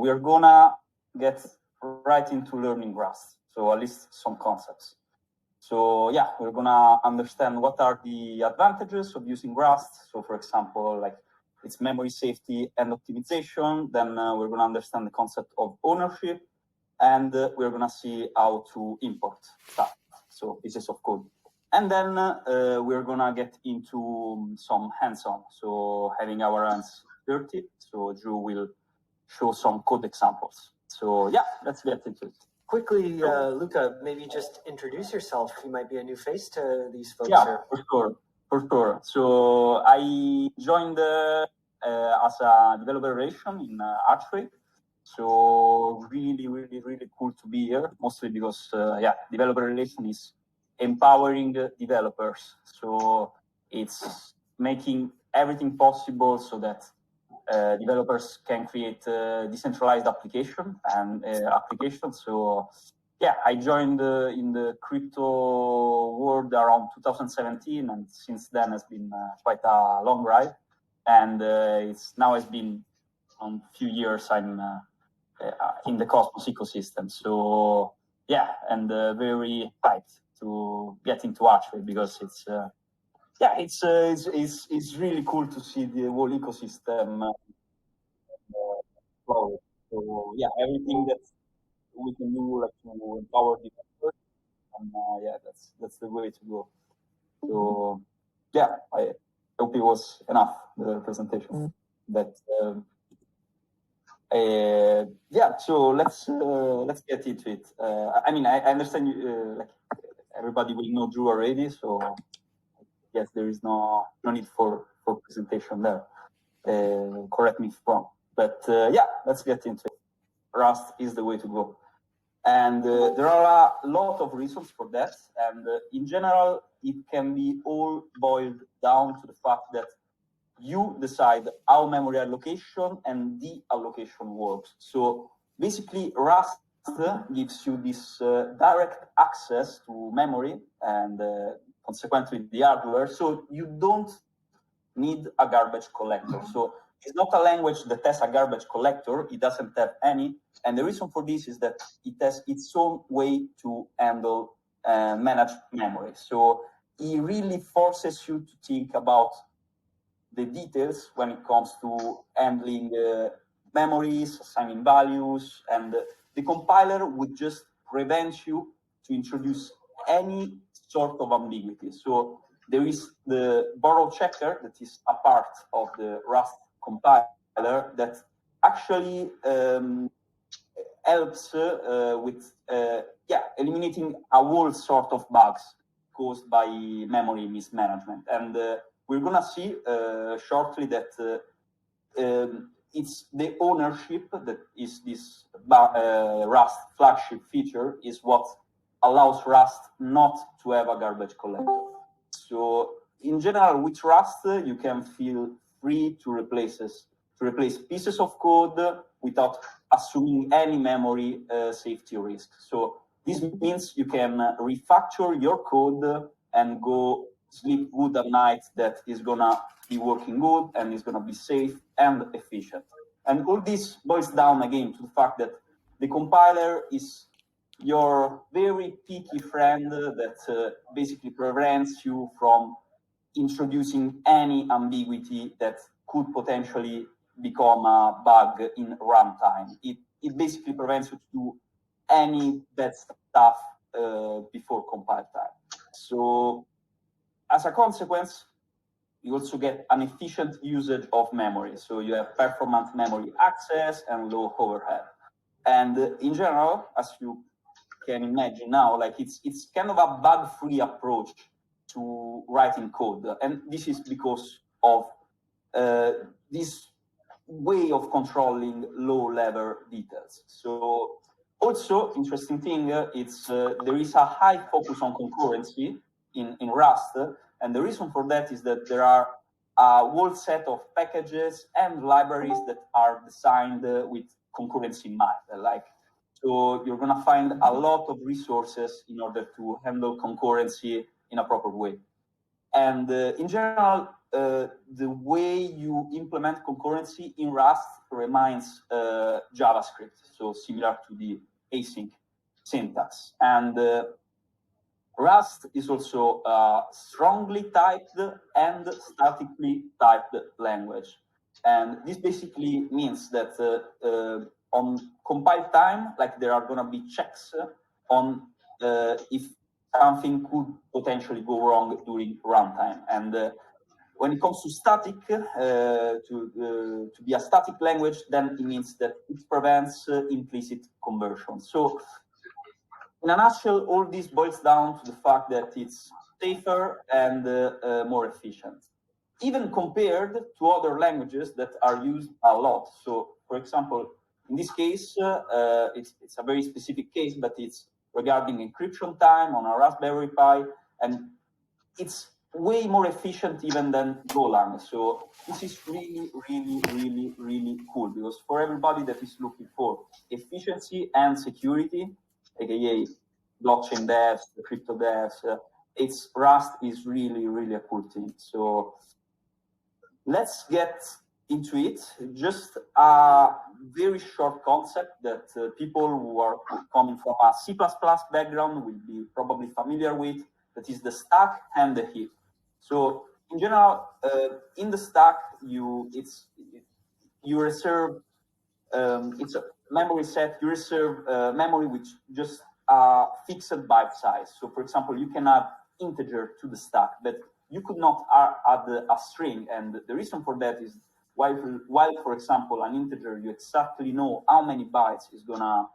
we are gonna get right into learning Rust. So at least some concepts. So yeah, we're gonna understand what are the advantages of using Rust. So for example, like its memory safety and optimization. Then we're gonna understand the concept of ownership, and we're gonna see how to import stuff, so pieces of code. And then we're gonna get into some hands-on, so having our hands dirty. So Drew will show some code examples. So yeah, let's get into it. Quickly, Luca, maybe just introduce yourself. You might be a new face to these folks. Yeah, for sure. So I joined as a developer relation in Archway. So really cool to be here, mostly because developer relation is empowering developers. So it's making everything possible so that developers can create decentralized applications. So yeah, I joined in the crypto world around 2017, and since then has been quite a long ride. And it's now has been a few years I'm in the Cosmos ecosystem. So yeah, and very hyped to get into Archway because it's really cool to see the whole ecosystem flourish. So yeah, everything that we can do like to empower developers, and that's the way to go. So yeah, I hope it was enough, the presentation. But so let's get into it. I mean, I understand you, like everybody will know Drew already, so yes, there is no need for presentation there. Correct me if wrong, but yeah, let's get into it. Rust is the way to go. And there are a lot of reasons for that. And in general, it can be all boiled down to the fact that you decide how memory allocation and deallocation works. So basically, Rust gives you this direct access to memory and consequently the hardware. So you don't need a garbage collector. So it's not a language that has a garbage collector. It doesn't have any. And the reason for this is that it has its own way to handle manage memory. So it really forces you to think about the details when it comes to handling memories, assigning values, and the compiler would just prevent you to introduce any sort of ambiguity. So there is the borrow checker that is a part of the Rust compiler that actually helps with eliminating a whole sort of bugs caused by memory mismanagement. And we're gonna see shortly that it's the ownership that is this Rust flagship feature is what allows Rust not to have a garbage collector. So in general, with Rust, you can feel free to replace pieces of code without assuming any memory safety risk. So this means you can refactor your code and go sleep good at night that is gonna be working good and is gonna be safe and efficient. And all this boils down again to the fact that the compiler is your very picky friend that basically prevents you from introducing any ambiguity that could potentially become a bug in runtime. It basically prevents you to do any bad stuff before compile time. So as a consequence, you also get an efficient usage of memory. So you have performant memory access and low overhead. And in general, as you can imagine now, like it's kind of a bug-free approach to writing code. And this is because of this way of controlling low-level details. So also, interesting thing, it's there is a high focus on concurrency in Rust. And the reason for that is that there are a whole set of packages and libraries that are designed with concurrency in mind. So you're gonna find a lot of resources in order to handle concurrency in a proper way. And in general, the way you implement concurrency in Rust reminds JavaScript, so similar to the async syntax. And Rust is also a strongly typed and statically typed language. And this basically means that on compile time, like there are going to be checks on if something could potentially go wrong during runtime. And when it comes to static, to be a static language, then it means that it prevents implicit conversion. So in a nutshell, all this boils down to the fact that it's safer and more efficient, even compared to other languages that are used a lot. So, for example, in this case, it's a very specific case, but it's regarding encryption time on a Raspberry Pi, and it's way more efficient even than Golang. So this is really, really, really, really cool, because for everybody that is looking for efficiency and security, aka blockchain devs, the crypto devs, Rust is really, really a cool thing. So let's get into it. Just a very short concept that people who are coming from a C++ background will be probably familiar with, that is the stack and the heap. So in general, in the stack, you reserve, it's a memory set, you reserve memory which just fixed byte size. So for example, you can add integer to the stack, but you could not add a string. And the reason for that is while for example, an integer, you exactly know how many bytes is gonna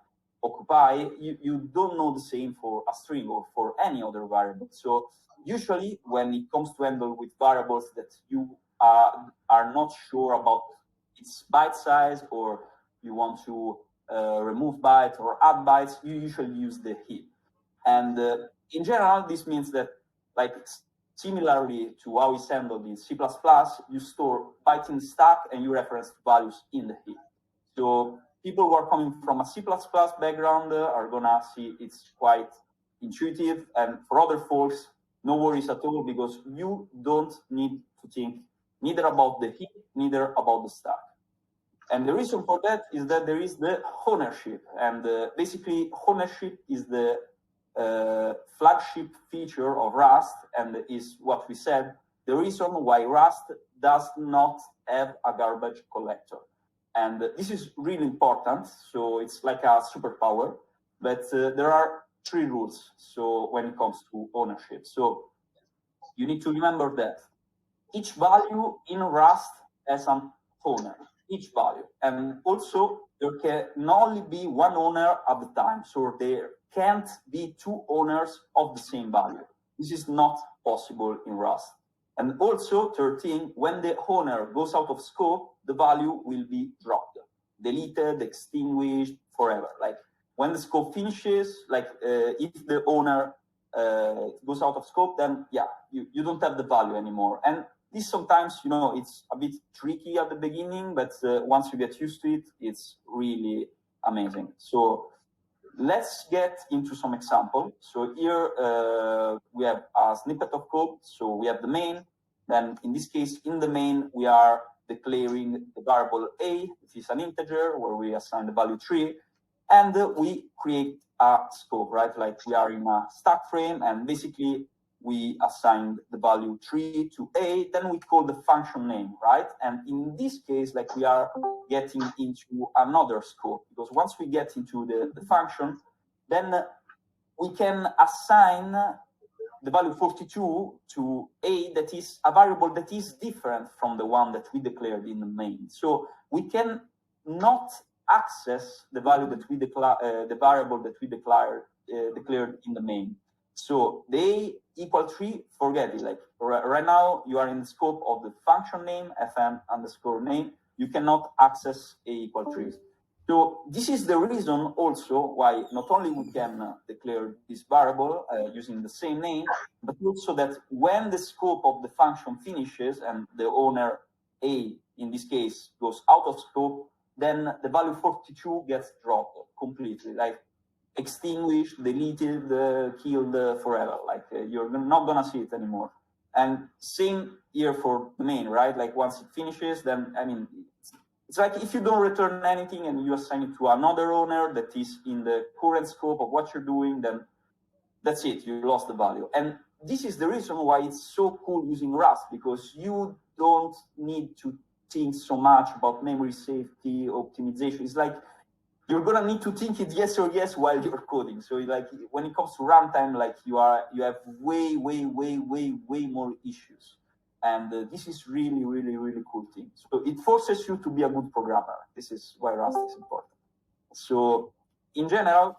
occupy, you don't know the same for a string or for any other variable. So usually when it comes to handle with variables that you are not sure about its byte size, or you want to remove bytes or add bytes, you usually use the heap. And in general, this means that, like similarly to how it's handled in C++, you store bytes in the stack and you reference values in the heap. So people who are coming from a C++ background are gonna see it's quite intuitive. And for other folks, no worries at all, because you don't need to think neither about the heap, neither about the stack. And the reason for that is that there is the ownership. And basically, ownership is the flagship feature of Rust, and is what we said, the reason why Rust does not have a garbage collector. And this is really important. So it's like a superpower, but there are 3 rules. So when it comes to ownership, so you need to remember that each value in Rust has an owner, each value. And also there can only be one owner at the time. So there can't be 2 owners of the same value. This is not possible in Rust. And also 13, when the owner goes out of scope, the value will be dropped, deleted, extinguished, forever. Like when the scope finishes, like if the owner goes out of scope, then yeah, you don't have the value anymore. And this sometimes, it's a bit tricky at the beginning, but once you get used to it, it's really amazing. So let's get into some example. So here we have a snippet of code. So we have the main. Then in this case, in the main, we are declaring the variable a, which is an integer where we assign the value 3, and we create a scope, right? Like we are in a stack frame, and basically we assign the value 3 to a, then we call the function name, right? And in this case, like we are getting into another scope, because once we get into the function, then we can assign the value 42 to a, that is a variable that is different from the one that we declared in the main. So we can not access the value that we the variable that we declared in the main. So the a equal 3, forget it. Like right now, you are in the scope of the function name, fn underscore name. You cannot access a equal 3. So this is the reason also why not only we can declare this variable using the same name, but also that when the scope of the function finishes and the owner a, in this case, goes out of scope, then the value 42 gets dropped completely, like extinguished, deleted, killed forever. Like you're not gonna see it anymore. And same here for the main, right? Like once it finishes, then I mean, it's like if you don't return anything and you assign it to another owner that is in the current scope of what you're doing, then that's it, you lost the value. And this is the reason why it's so cool using Rust, because you don't need to think so much about memory safety, optimization. It's like you're gonna need to think it yes or yes while you're coding. So like when it comes to runtime, like you have way more issues. And this is really cool thing. So it forces you to be a good programmer. This is why Rust is important. So in general,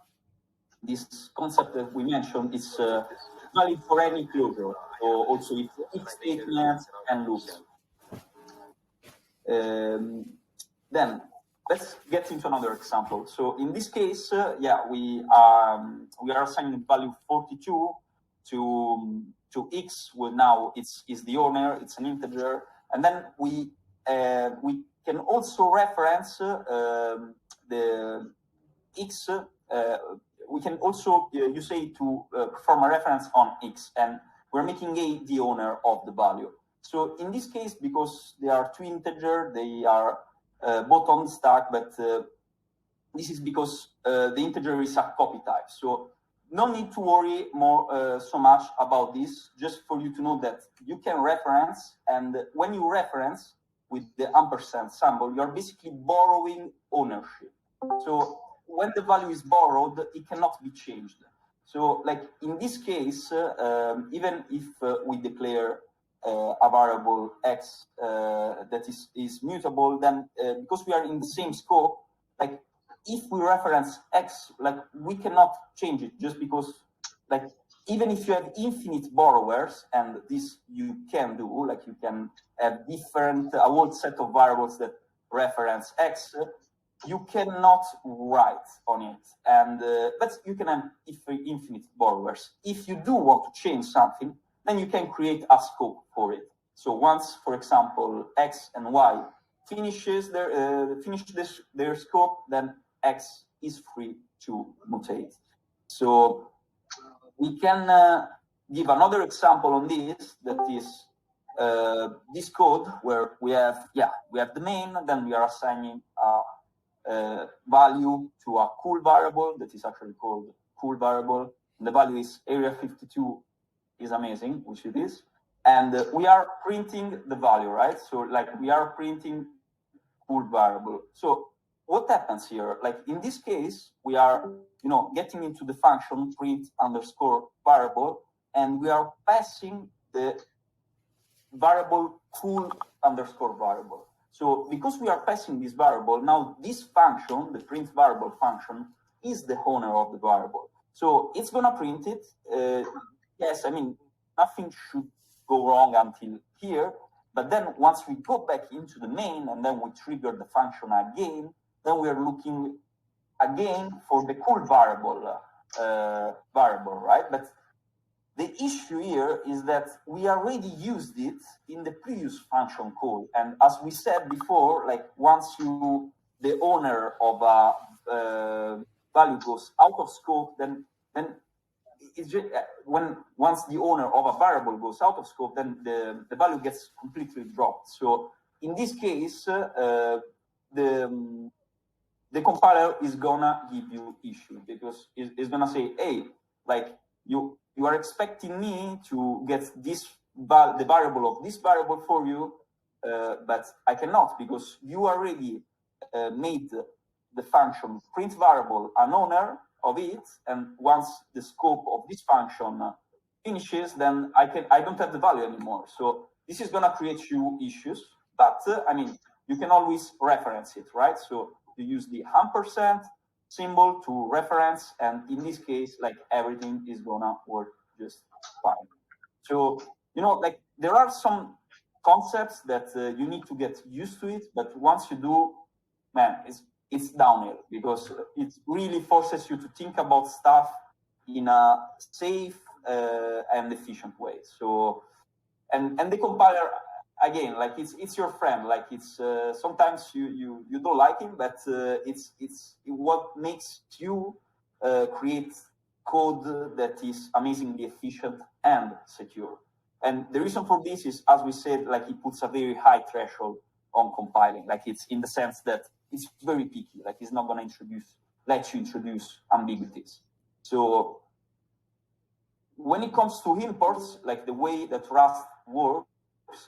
this concept that we mentioned is valid for any closure. So also if statements and loops. Then let's get into another example. So in this case, we are assigning value 42 to x. Well, now it's the owner. It's an integer, and then we can also reference the x. We can also you say to perform a reference on x, and we're making a the owner of the value. So in this case, because they are two integer, they are both on the stack, but this is because the integer is a copy type. So no need to worry more so much about this, just for you to know that you can reference, and when you reference with the ampersand symbol, you're basically borrowing ownership. So when the value is borrowed, it cannot be changed. So like in this case, even if we declare a variable x that is mutable, then because we are in the same scope, like if we reference x, like we cannot change it just because, like even if you have infinite borrowers, and this you can do, like you can have different a whole set of variables that reference x, you cannot write on it, and but you can have infinite borrowers. If you do want to change something, then you can create a scope for it. So once, for example, x and y finishes their scope, then x is free to mutate. So we can give another example on this, that is this code where we have the main, then we are assigning a value to a cool variable that is actually called cool variable. And the value is Area-52 is amazing, which it is. And we are printing the value, right? So like we are printing cool variable. So what happens here? Like in this case, we are, getting into the function print underscore variable, and we are passing the variable cool underscore variable. So because we are passing this variable, now this function, the print variable function, is the owner of the variable. So it's gonna print it. Yes, I mean, nothing should go wrong until here. But then once we go back into the main and then we trigger the function again, then we are looking again for the cool variable, right? But the issue here is that we already used it in the previous function call. And as we said before, like once the owner of a value goes out of scope, then it's just, once the owner of a variable goes out of scope, then the value gets completely dropped. So in this case, the compiler is gonna give you issue, because it's gonna say, hey, like you are expecting me to get the variable of this variable for you, but I cannot, because you already made the function print variable an owner of it, and once the scope of this function finishes, then I don't have the value anymore. So this is gonna create you issues, but I mean, you can always reference it, right? So you use the ampersand symbol to reference, and in this case, like everything is gonna work just fine. So, like there are some concepts that you need to get used to it, but once you do, man, it's downhill, because it really forces you to think about stuff in a safe and efficient way. So, and the compiler, again, like it's your friend. Like it's sometimes you don't like him, but it's what makes you create code that is amazingly efficient and secure. And the reason for this is, as we said, like it puts a very high threshold on compiling. Like it's in the sense that it's very picky. Like it's not going to let you introduce ambiguities. So when it comes to imports, like the way that Rust works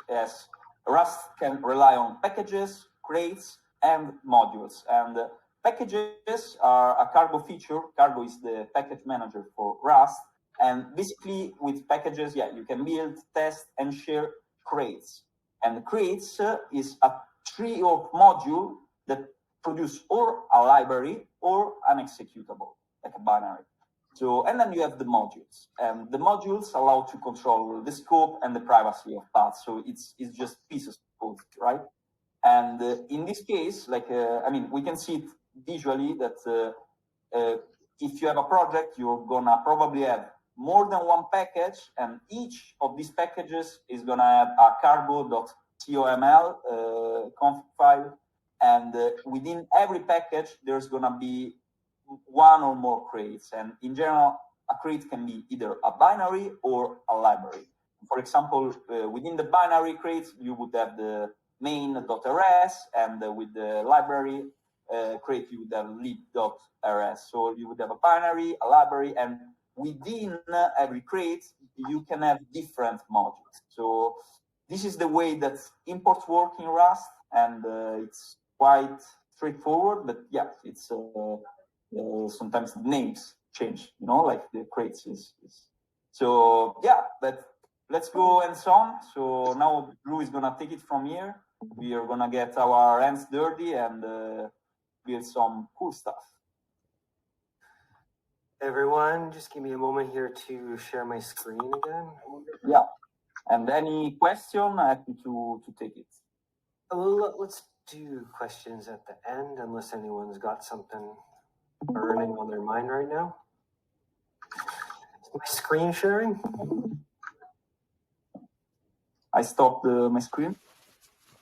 is Rust can rely on packages, crates, and modules. And packages are a cargo feature. Cargo is the package manager for Rust. And basically with packages, you can build, test, and share crates. And crates is a tree of module that produce or a library or an executable, like a binary. So, and then you have the modules, and the modules allow to control the scope and the privacy of paths. So it's just pieces of code, right? And in this case, like, we can see it visually that if you have a project, you're gonna probably have more than one package, and each of these packages is gonna have a cargo.coml config file, and within every package, there's gonna be one or more crates. And in general, a crate can be either a binary or a library. For example, within the binary crates, you would have the main.rs, and with the library crate, you would have lib.rs. So you would have a binary, a library, and within every crate, you can have different modules. So this is the way that imports work in Rust, and it's quite straightforward, but it's sometimes the names change, like the crates is. So but let's go and so on. So now Drew is gonna take it from here. We are gonna get our hands dirty and build some cool stuff. Everyone, just give me a moment here to share my screen again. Yeah, and any question, happy to take it. Well, let's do questions at the end, unless anyone's got something burning on their mind right now. Is my screen sharing? I stopped my screen.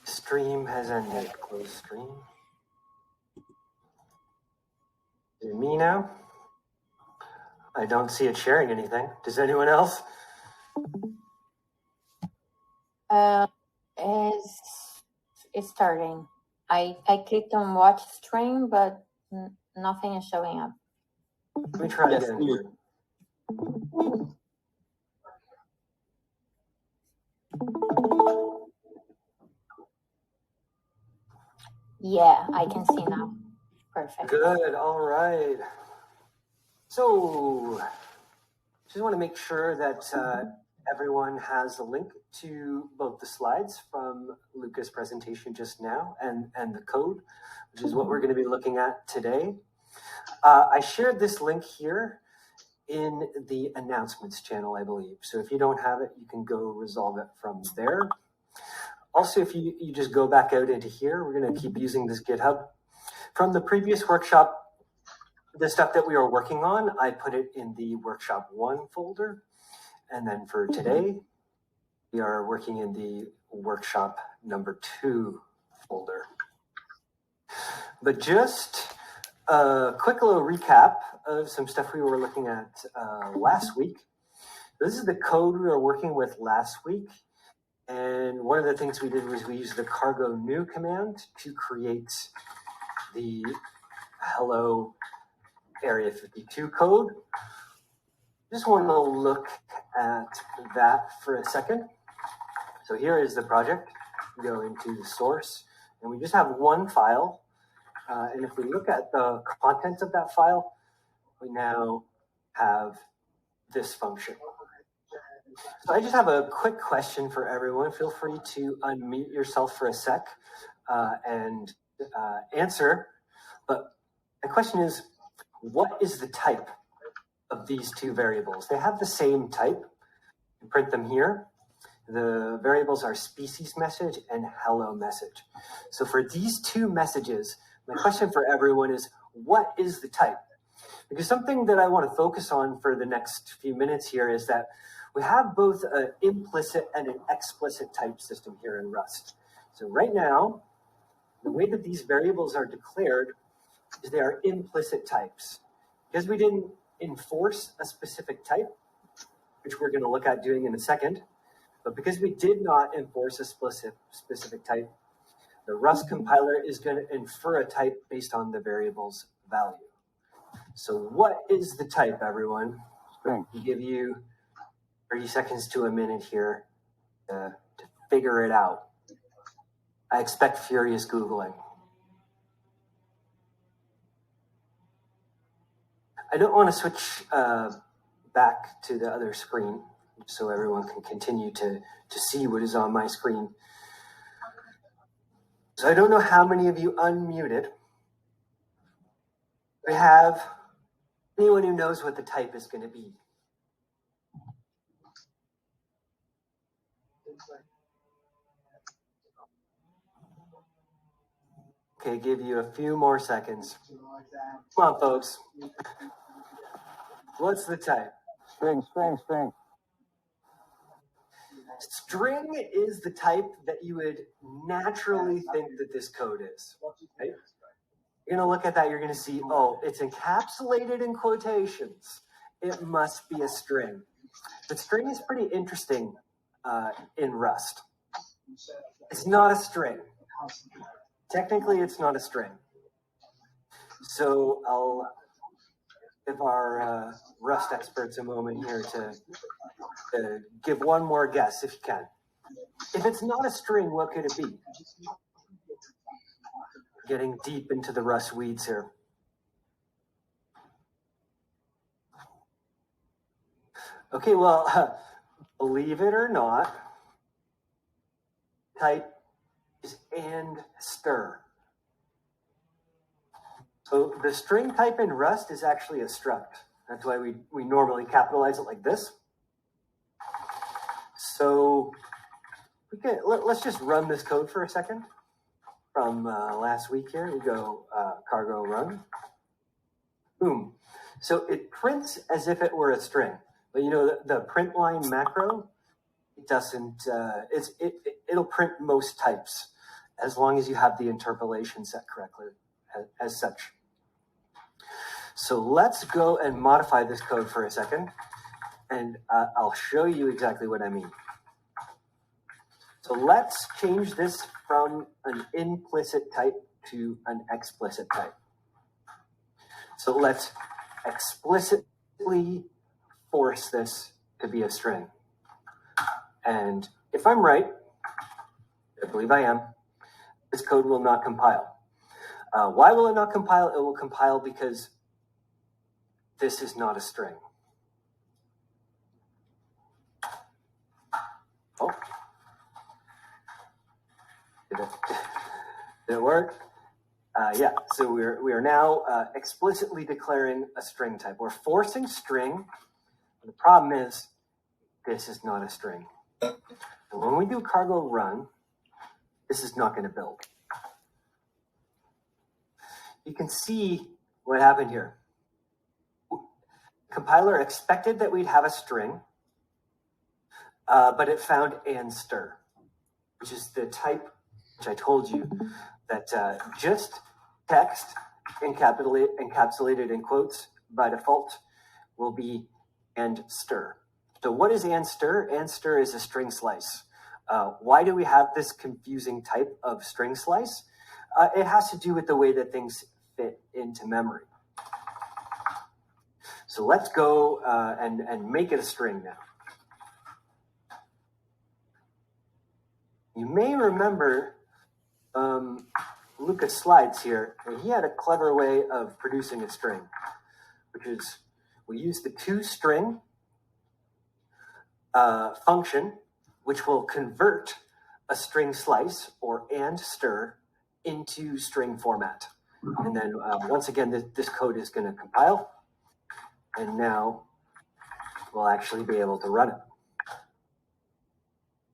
Stream has ended. Close stream. Is it me now? I don't see it sharing anything. Does anyone else? It's starting. I clicked on watch stream, but nothing is showing up. Let me try again here. Yeah, I can see now. Perfect. Good. All right. So, just want to make sure that everyone has a link to both the slides from Luca's presentation just now and the code, which is what we're going to be looking at today. I shared this link here in the announcements channel, I believe. So if you don't have it, you can go resolve it from there. Also, if you just go back out into here, we're going to keep using this GitHub. From the previous workshop, the stuff that we are working on, I put it in the workshop 1 folder. And then for today, we are working in the workshop number 2 folder. But just a quick little recap of some stuff we were looking at last week. This is the code we were working with last week. And one of the things we did was we used the cargo new command to create the hello Area-52 code. Just want to look at that for a second. So here is the project. We go into the source, and we just have one file. And if we look at the contents of that file, we now have this function. So I just have a quick question for everyone. Feel free to unmute yourself for a sec and answer. But my question is, what is the type of these two variables? They have the same type. You print them here. The variables are species message and hello message. So for these two messages, my question for everyone is, what is the type? Because something that I want to focus on for the next few minutes here is that we have both an implicit and an explicit type system here in Rust. So right now, the way that these variables are declared is they are implicit types. Because we didn't enforce a specific type, which we're going to look at doing in a second, But because we did not enforce a specific type, the Rust compiler is going to infer a type based on the variable's value. So what is the type, everyone? String. I'll give you 30 seconds to a minute here to figure it out. I expect furious Googling. I don't want to switch back to the other screen so everyone can continue to see what is on my screen. So I don't know how many of you unmuted. We have anyone who knows what the type is going to be. Okay, give you a few more seconds. Come on, folks. What's the type? String, string, string. String is the type that you would naturally think that this code is. Right? You're going to look at that, you're going to see, oh, it's encapsulated in quotations. It must be a string. But string is pretty interesting in Rust. It's not a string. Technically, it's not a string. So I'll give our Rust experts a moment here to give one more guess, if you can. If it's not a string, what could it be? Getting deep into the Rust weeds here. Okay, well, believe it or not, type is and stir. So the string type in Rust is actually a struct. That's why we normally capitalize it like this. So let's just run this code for a second. From last week here, we go cargo run. Boom. So it prints as if it were a string. But you know, the print line macro, it doesn't, it'll print most types as long as you have the interpolation set correctly as such. So let's go and modify this code for a second, and I'll show you exactly what I mean. So let's change this from an implicit type to an explicit type. So let's explicitly force this to be a string. And if I'm right, I believe I am, this code will not compile. Why will it not compile? It will compile because this is not a string. Oh. Did it work? Yeah, so we are now explicitly declaring a string type. We're forcing string. The problem is this is not a string. And when we do cargo run, this is not going to build. You can see what happened here. Compiler expected that we'd have a string, but it found and stir, which is the type which I told you that just text encapsulated in quotes by default will be and stir. So what is and stir? And stir is a string slice. Why do we have this confusing type of string slice? It has to do with the way that things fit into memory. So let's go and make it a string now. You may remember Luca's slides here, and he had a clever way of producing a string, which is we use the toString function, which will convert a string slice or and stir into string format. And then once again, this code is going to compile, and now we'll actually be able to run it.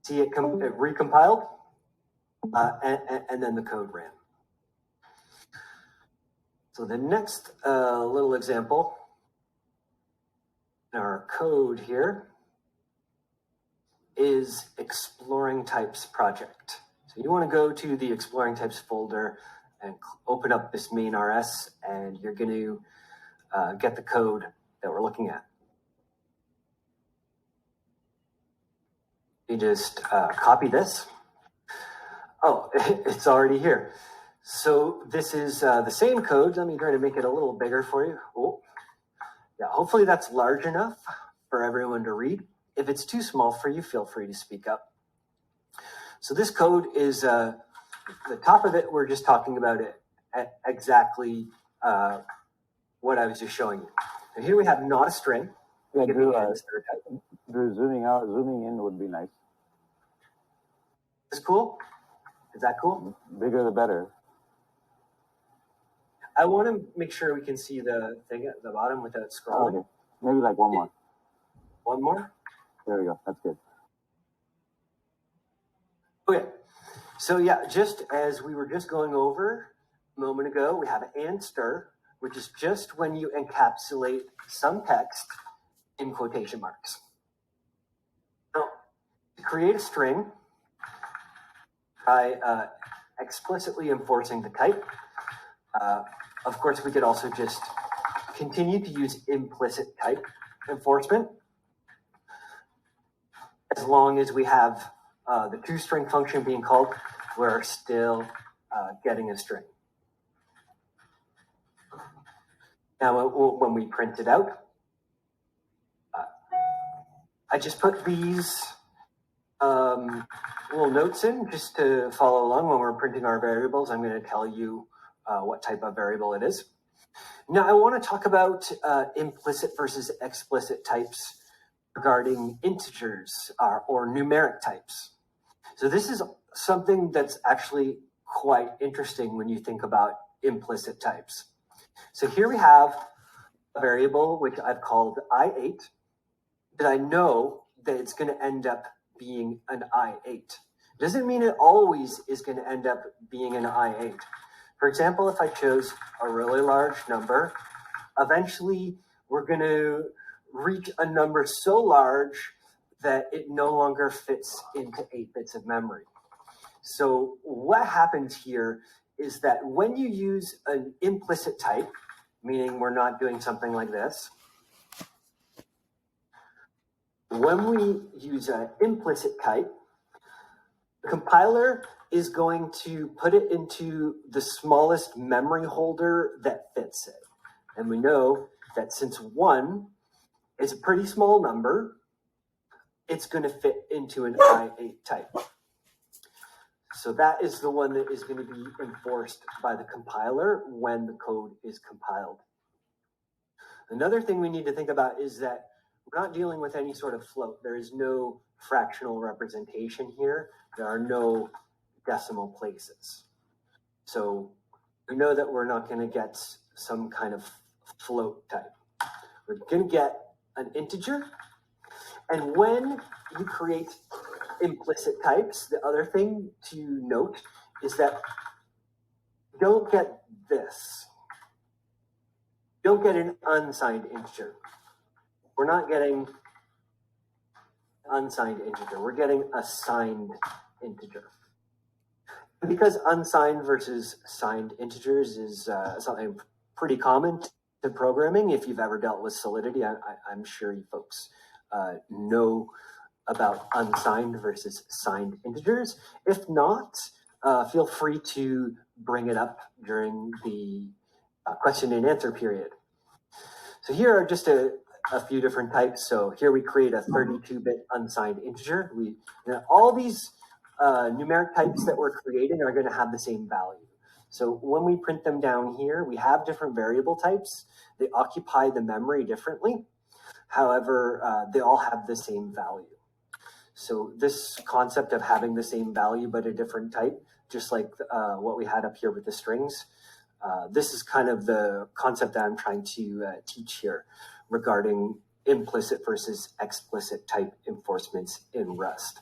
See it recompiled, and then the code ran. So the next little example in our code here is Exploring Types project. So you want to go to the Exploring Types folder and open up this main RS, and you're going to get the code that we're looking at. You just copy this. Oh, it's already here. So this is the same code. Let me try to make it a little bigger for you. Oh, yeah, hopefully that's large enough for everyone to read. If it's too small for you, feel free to speak up. So this code is, the top of it, we're just talking about it exactly what I was just showing you. And here we have not a string. Yeah, Drew, zooming in would be nice. Is cool? Is that cool? Bigger the better. I want to make sure we can see the thing at the bottom without scrolling. Okay. Maybe like one more. One more? There we go. That's good. Okay. So yeah, just as we were just going over a moment ago, we have and stir, which is just when you encapsulate some text in quotation marks. Now, to create a string by explicitly enforcing the type, of course, we could also just continue to use implicit type enforcement as long as we have the toString function being called, we're still getting a string. Now, when we print it out, I just put these little notes in just to follow along when we're printing our variables. I'm going to tell you what type of variable it is. Now, I want to talk about implicit versus explicit types regarding integers or numeric types. So this is something that's actually quite interesting when you think about implicit types. So here we have a variable which I've called I8, that I know that it's going to end up being an I8. Doesn't mean it always is going to end up being an I8. For example, if I chose a really large number, eventually we're going to reach a number so large that it no longer fits into 8 bits of memory. So what happens here is that when you use an implicit type, meaning we're not doing something like this, when we use an implicit type, the compiler is going to put it into the smallest memory holder that fits it. And we know that since 1 is a pretty small number, it's going to fit into an I8 type. So that is the one that is going to be enforced by the compiler when the code is compiled. Another thing we need to think about is that we're not dealing with any sort of float. There is no fractional representation here. There are no decimal places. So we know that we're not going to get some kind of float type. We're going to get an integer. And when you create implicit types, the other thing to note is that you don't get this. You don't get an unsigned integer. We're not getting unsigned integer. We're getting a signed integer. And because unsigned versus signed integers is something pretty common to programming, if you've ever dealt with Solidity, I'm sure you folks know about unsigned versus signed integers. If not, feel free to bring it up during the question and answer period. So here are just a few different types. So here we create a 32-bit unsigned integer. All these numeric types that we're creating are going to have the same value. So when we print them down here, we have different variable types. They occupy the memory differently. However, they all have the same value. So this concept of having the same value but a different type, just like what we had up here with the strings, this is kind of the concept that I'm trying to teach here regarding implicit versus explicit type enforcements in Rust.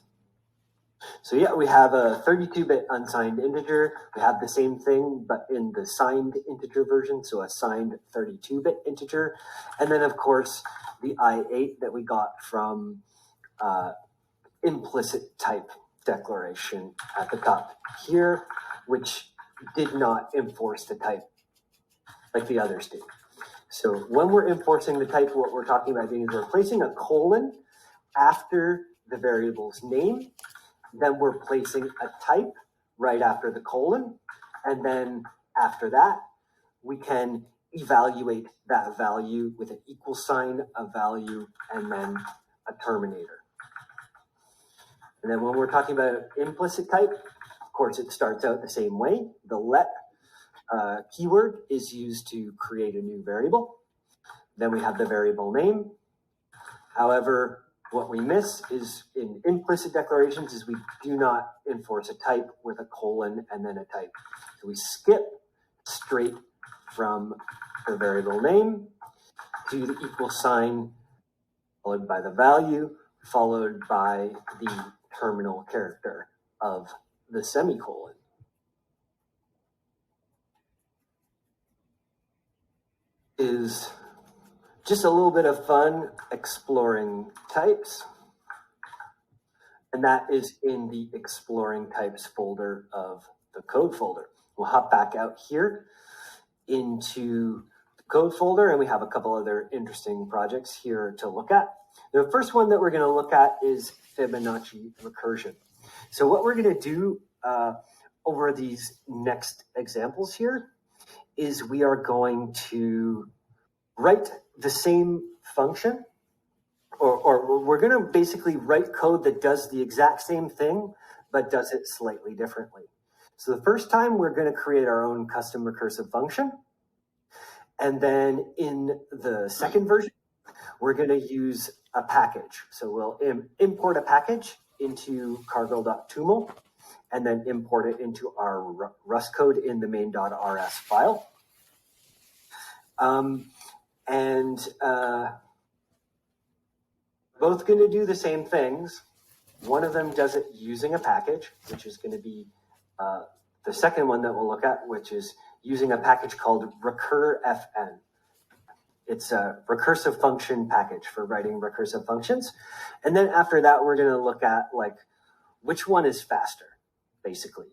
So yeah, we have a 32-bit unsigned integer. We have the same thing, but in the signed integer version, so a signed 32-bit integer. And then, of course, the I8 that we got from implicit type declaration at the top here, which did not enforce the type like the others do. So when we're enforcing the type, what we're talking about doing is we're placing a colon after the variable's name. Then we're placing a type right after the colon. And then after that, we can evaluate that value with an equal sign, a value, and then a terminator. And then when we're talking about implicit type, of course, it starts out the same way. The let keyword is used to create a new variable. Then we have the variable name. However, what we miss is in implicit declarations is we do not enforce a type with a colon and then a type. So we skip straight from the variable name to the equal sign, followed by the value, followed by the terminal character of the semicolon. Is just a little bit of fun exploring types. And that is in the exploring types folder of the code folder. We'll hop back out here into the code folder, and we have a couple other interesting projects here to look at. The first one that we're going to look at is Fibonacci recursion. So what we're going to do over these next examples here is we are going to write the same function, or we're going to basically write code that does the exact same thing, but does it slightly differently. So the first time we're going to create our own custom recursive function. And then in the second version, we're going to use a package. So we'll import a package into cargo.toml and then import it into our Rust code in the main.rs file. Both going to do the same things. One of them does it using a package, which is going to be the second one that we'll look at, which is using a package called recurfn. It's a recursive function package for writing recursive functions. And then after that, we're going to look at like which one is faster, basically.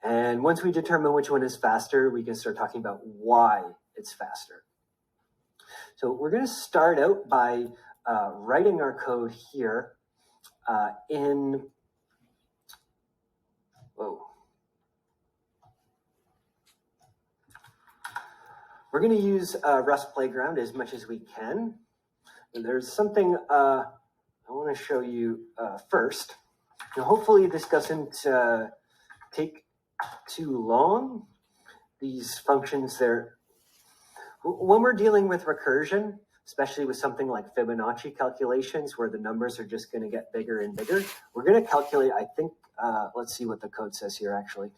And once we determine which one is faster, we can start talking about why it's faster. So we're going to start out by writing our code here in, we're going to use Rust Playground as much as we can. And there's something I want to show you first. Now, hopefully this doesn't take too long. These functions, when we're dealing with recursion, especially with something like Fibonacci calculations, where the numbers are just going to get bigger and bigger, we're going to calculate, I think, let's see what the code says here, actually.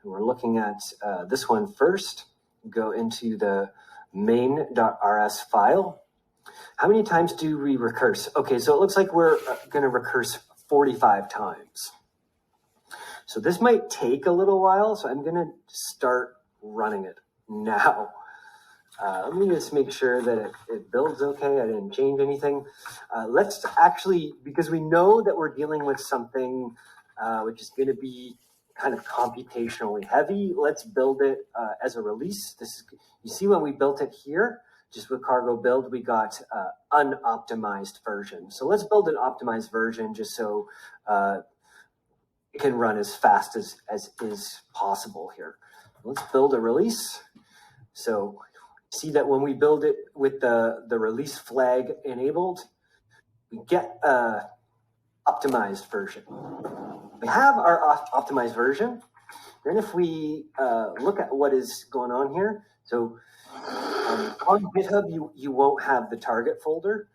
And we're looking at this one first. Go into the main.rs file. How many times do we recurse? Okay, so it looks like we're going to recurse 45 times. So this might take a little while, so I'm going to start running it now. Let me just make sure that it builds okay. I didn't change anything. Let's actually, because we know that we're dealing with something which is going to be kind of computationally heavy, let's build it as a release. You see when we built it here, just with cargo build, we got unoptimized version. So let's build an optimized version just so it can run as fast as is possible here. Let's build a release. So see that when we build it with the release flag enabled, we get optimized version. We have our optimized version. Then if we look at what is going on here, so on GitHub, you won't have the target folder.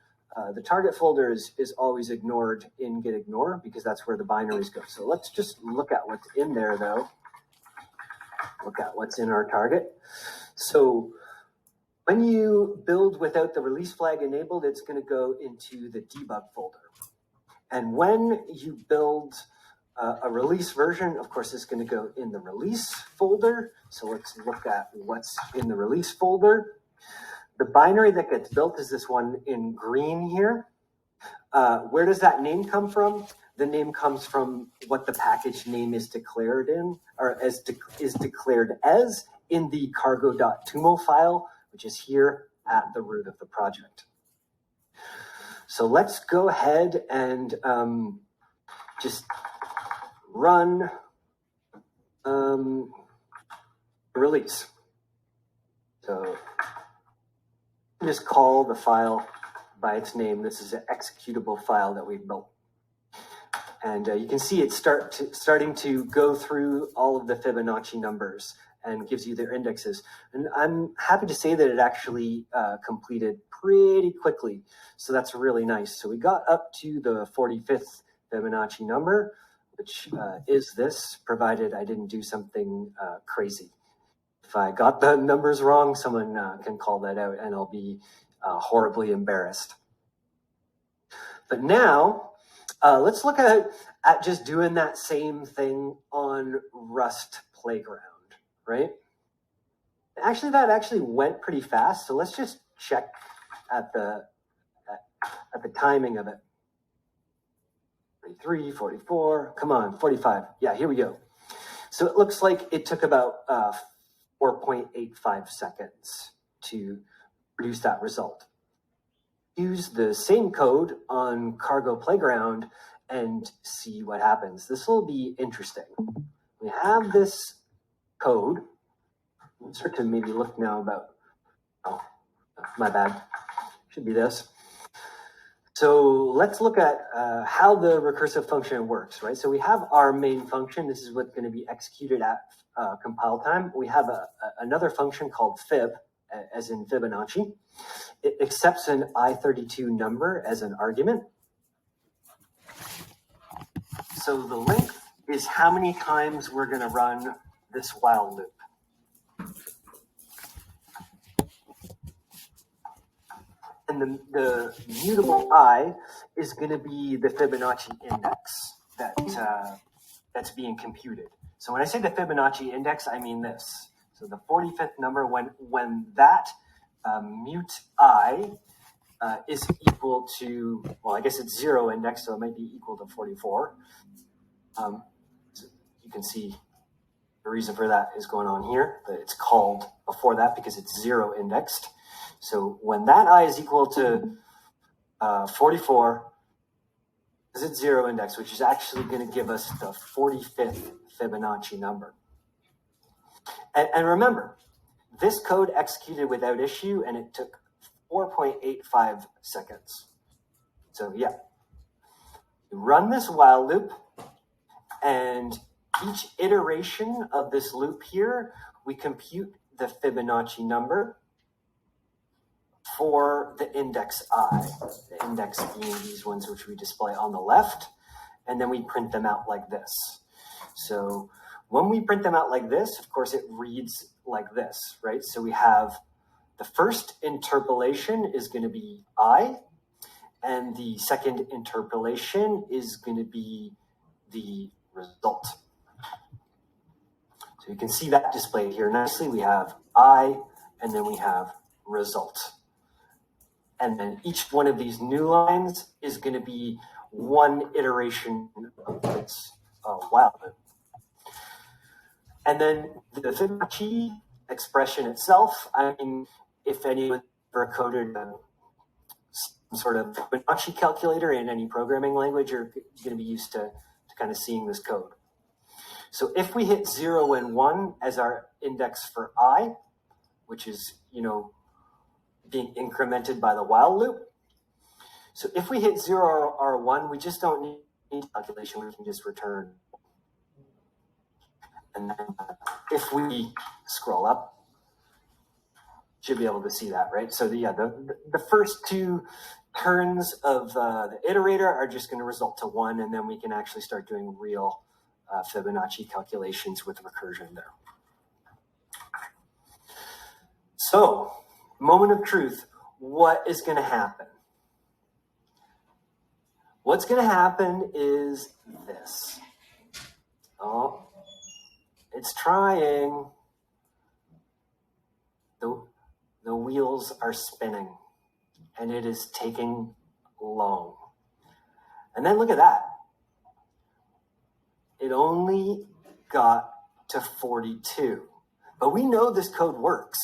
The target folder is always ignored in gitignore because that's where the binaries go. So let's just look at what's in there, though. Look at what's in our target. So when you build without the release flag enabled, it's going to go into the debug folder. And when you build a release version, of course, it's going to go in the release folder. So let's look at what's in the release folder. The binary that gets built is this one in green here. Where does that name come from? The name comes from what the package name is declared in, or is declared as in the cargo.toml file, which is here at the root of the project. So let's go ahead and just run release. So just call the file by its name. This is an executable file that we've built. And you can see it starting to go through all of the Fibonacci numbers and gives you their indexes. And I'm happy to say that it actually completed pretty quickly. So that's really nice. So we got up to the 45th Fibonacci number, which is this, provided I didn't do something crazy. If I got the numbers wrong, someone can call that out and I'll be horribly embarrassed. But now, let's look at just doing that same thing on Rust Playground, right? Actually, that actually went pretty fast. So let's just check at the timing of it. 43, 44, come on, 45. Yeah, here we go. So it looks like it took about 4.85 seconds to produce that result. Use the same code on Cargo Playground and see what happens. This will be interesting. We have this code. I'll start to maybe look now about, oh, my bad. Should be this. So let's look at how the recursive function works, right? So we have our main function. This is what's going to be executed at compile time. We have another function called fib, as in Fibonacci. It accepts an I32 number as an argument. So the length is how many times we're going to run this while loop. And the mutable I is going to be the Fibonacci index that's being computed. So when I say the Fibonacci index, I mean this. So the 45th number, when that mute I is equal to, well, I guess it's 0 index, so it might be equal to 44. So you can see the reason for that is going on here, but it's called before that because it's 0 indexed. So when that I is equal to 44, is it 0 index, which is actually going to give us the 45th Fibonacci number. And remember, this code executed without issue, and it took 4.85 seconds. So yeah, you run this while loop, and each iteration of this loop here, we compute the Fibonacci number for the index I, the index being these ones which we display on the left, and then we print them out like this. So when we print them out like this, of course, it reads like this, right? So we have the first interpolation is going to be I, and the second interpolation is going to be the result. So you can see that displayed here nicely. We have I, and then we have result. And then each one of these new lines is going to be one iteration of this while loop. And then the Fibonacci expression itself, I mean, if anyone ever coded some sort of Fibonacci calculator in any programming language, you're going to be used to kind of seeing this code. So if we hit 0 and 1 as our index for I, which is, you know, being incremented by the while loop. So if we hit 0 or 1, we just don't need calculation. We can just return. And then if we scroll up, should be able to see that, right? So the first two turns of the iterator are just going to result to 1, and then we can actually start doing real Fibonacci calculations with recursion there. So, moment of truth, what is going to happen? What's going to happen is this. Oh, it's trying. The wheels are spinning, and it is taking long. And then look at that. It only got to 42. But we know this code works.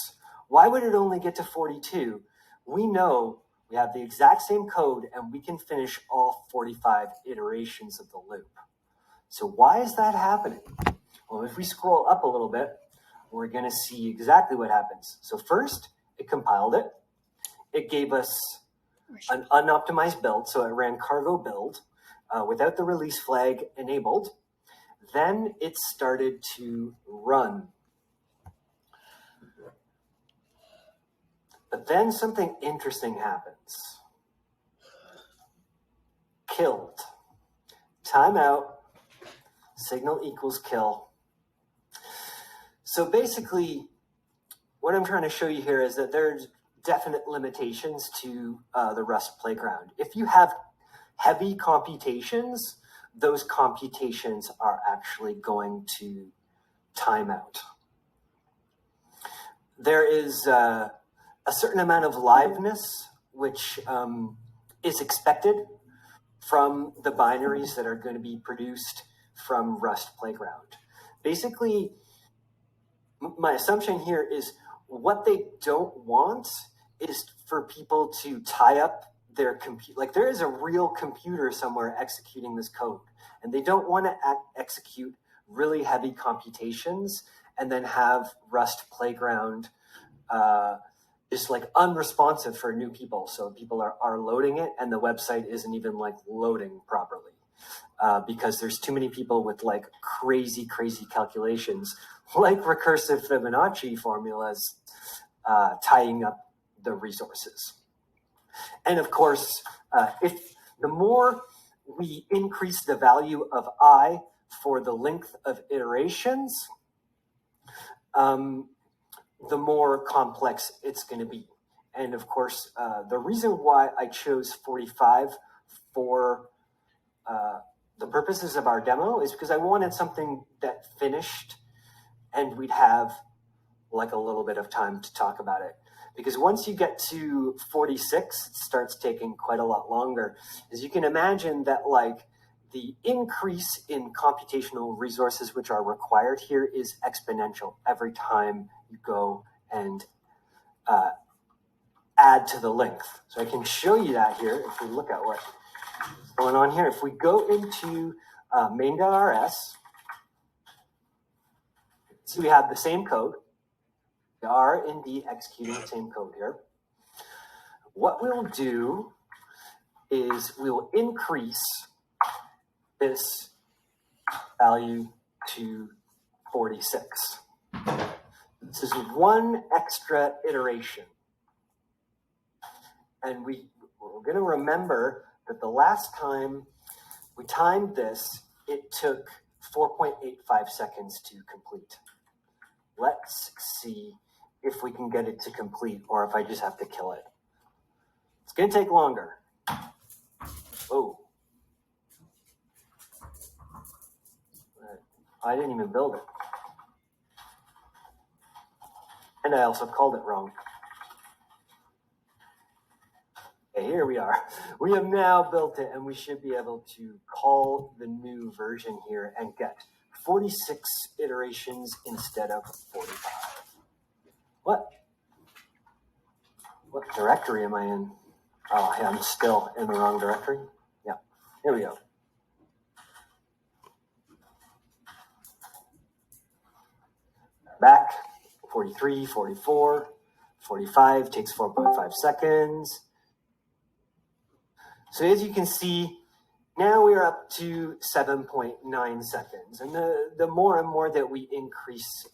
Why would it only get to 42? We know We have the exact same code, and we can finish all 45 iterations of the loop. So why is that happening? Well, if we scroll up a little bit, we're going to see exactly what happens. So first, it compiled it. It gave us an unoptimized build, so it ran cargo build without the release flag enabled. Then it started to run. But then something interesting happens. Killed. Timeout. Signal equals kill. So basically, what I'm trying to show you here is that there's definite limitations to the Rust playground. If you have heavy computations, those computations are actually going to time out. There is a certain amount of liveness, which is expected from the binaries that are going to be produced from Rust playground. Basically, my assumption here is what they don't want is for people to tie up their compute. Like there is a real computer somewhere executing this code, and they don't want to execute really heavy computations and then have Rust playground is like unresponsive for new people. So people are loading it and the website isn't even like loading properly because there's too many people with like crazy calculations like recursive Fibonacci formulas tying up the resources. And of course, if the more we increase the value of I for the length of iterations, the more complex it's going to be. And of course, the reason why I chose 45 for the purposes of our demo is because I wanted something that finished and we'd have like a little bit of time to talk about it. Because once you get to 46, it starts taking quite a lot longer. As you can imagine that like the increase in computational resources which are required here is exponential every time you go and add to the length. So I can show you that here if we look at what's going on here. If we go into main.rs, so we have the same code. We are indeed executing the same code here. What we'll do is we will increase this value to 46. This is one extra iteration. And we're going to remember that the last time we timed this, it took 4.85 seconds to complete. Let's see if we can get it to complete or if I just have to kill it. It's going to take longer. Oh. I didn't even build it. And I also called it wrong. Okay, here we are. We have now built it and we should be able to call the new version here and get 46 iterations instead of 45. What directory am I in? Oh, yeah, I'm still in the wrong directory. Yeah, here we go. Back, 43, 44, 45 takes 4.5 seconds. So as you can see, now we're up to 7.9 seconds. And the more and more that we increase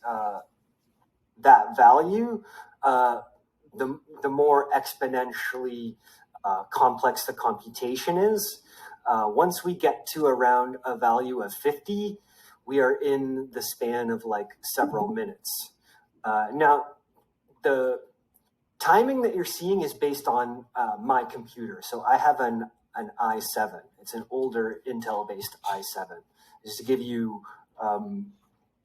that value, the more exponentially complex the computation is. Once we get to around a value of 50, we are in the span of like several minutes. Now, the timing that you're seeing is based on my computer. So I have an i7. It's an older Intel-based i7. Just to give you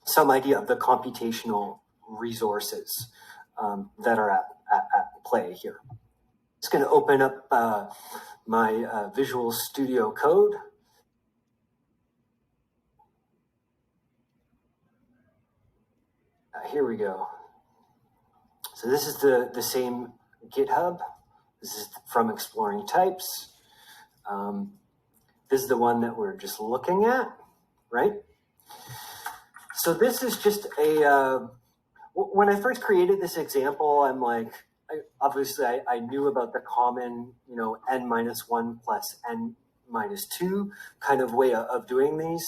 some idea of the computational resources that are at play here. It's going to open up my Visual Studio Code. Here we go. So this is the same GitHub This is from exploring types. This is the one that we're just looking at, right? So this is just when I first created this example, I'm like, obviously I knew about the common, n-1 plus n-2 kind of way of doing these.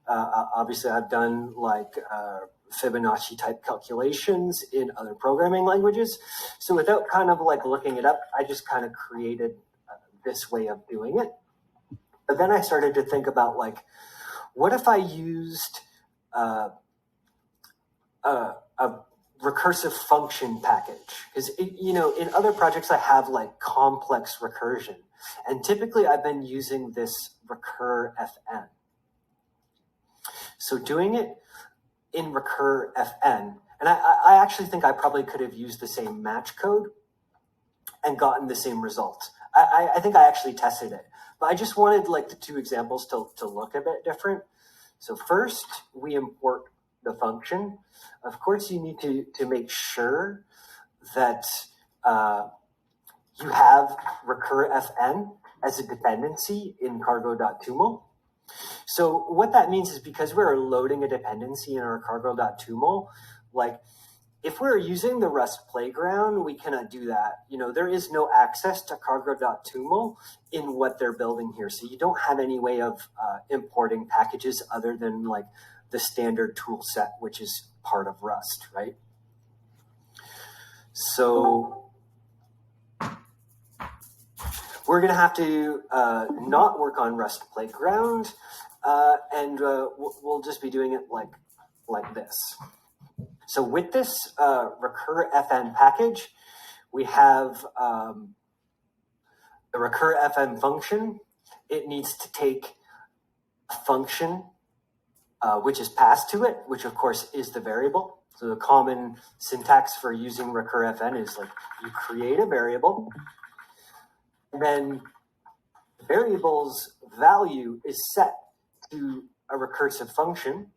Obviously I've done like Fibonacci type calculations in other programming languages. So without kind of like looking it up, I just kind of created this way of doing it. But then I started to think about like, what if I used a recursive function package? Because, in other projects I have like complex recursion. And typically I've been using this recur-fn. So doing it in recur-fn, and I actually think I probably could have used the same match code and gotten the same results. I think I actually tested it. But I just wanted like the two examples to look a bit different. So first, we import the function. Of course, you need to make sure that you have recur-fn as a dependency in cargo.toml. So what that means is because we're loading a dependency in our cargo.toml, like if we're using the Rust playground, we cannot do that. There is no access to cargo.toml in what they're building here. So you don't have any way of importing packages other than like the standard tool set, which is part of Rust, right? So we're going to have to not work on Rust playground, and we'll just be doing it like this. So with this recur-fn package, we have the recur-fn function. It needs to take a function which is passed to it, which of course is the variable. So the common syntax for using recur-fn is like you create a variable, and then the variable's value is set to a recursive function.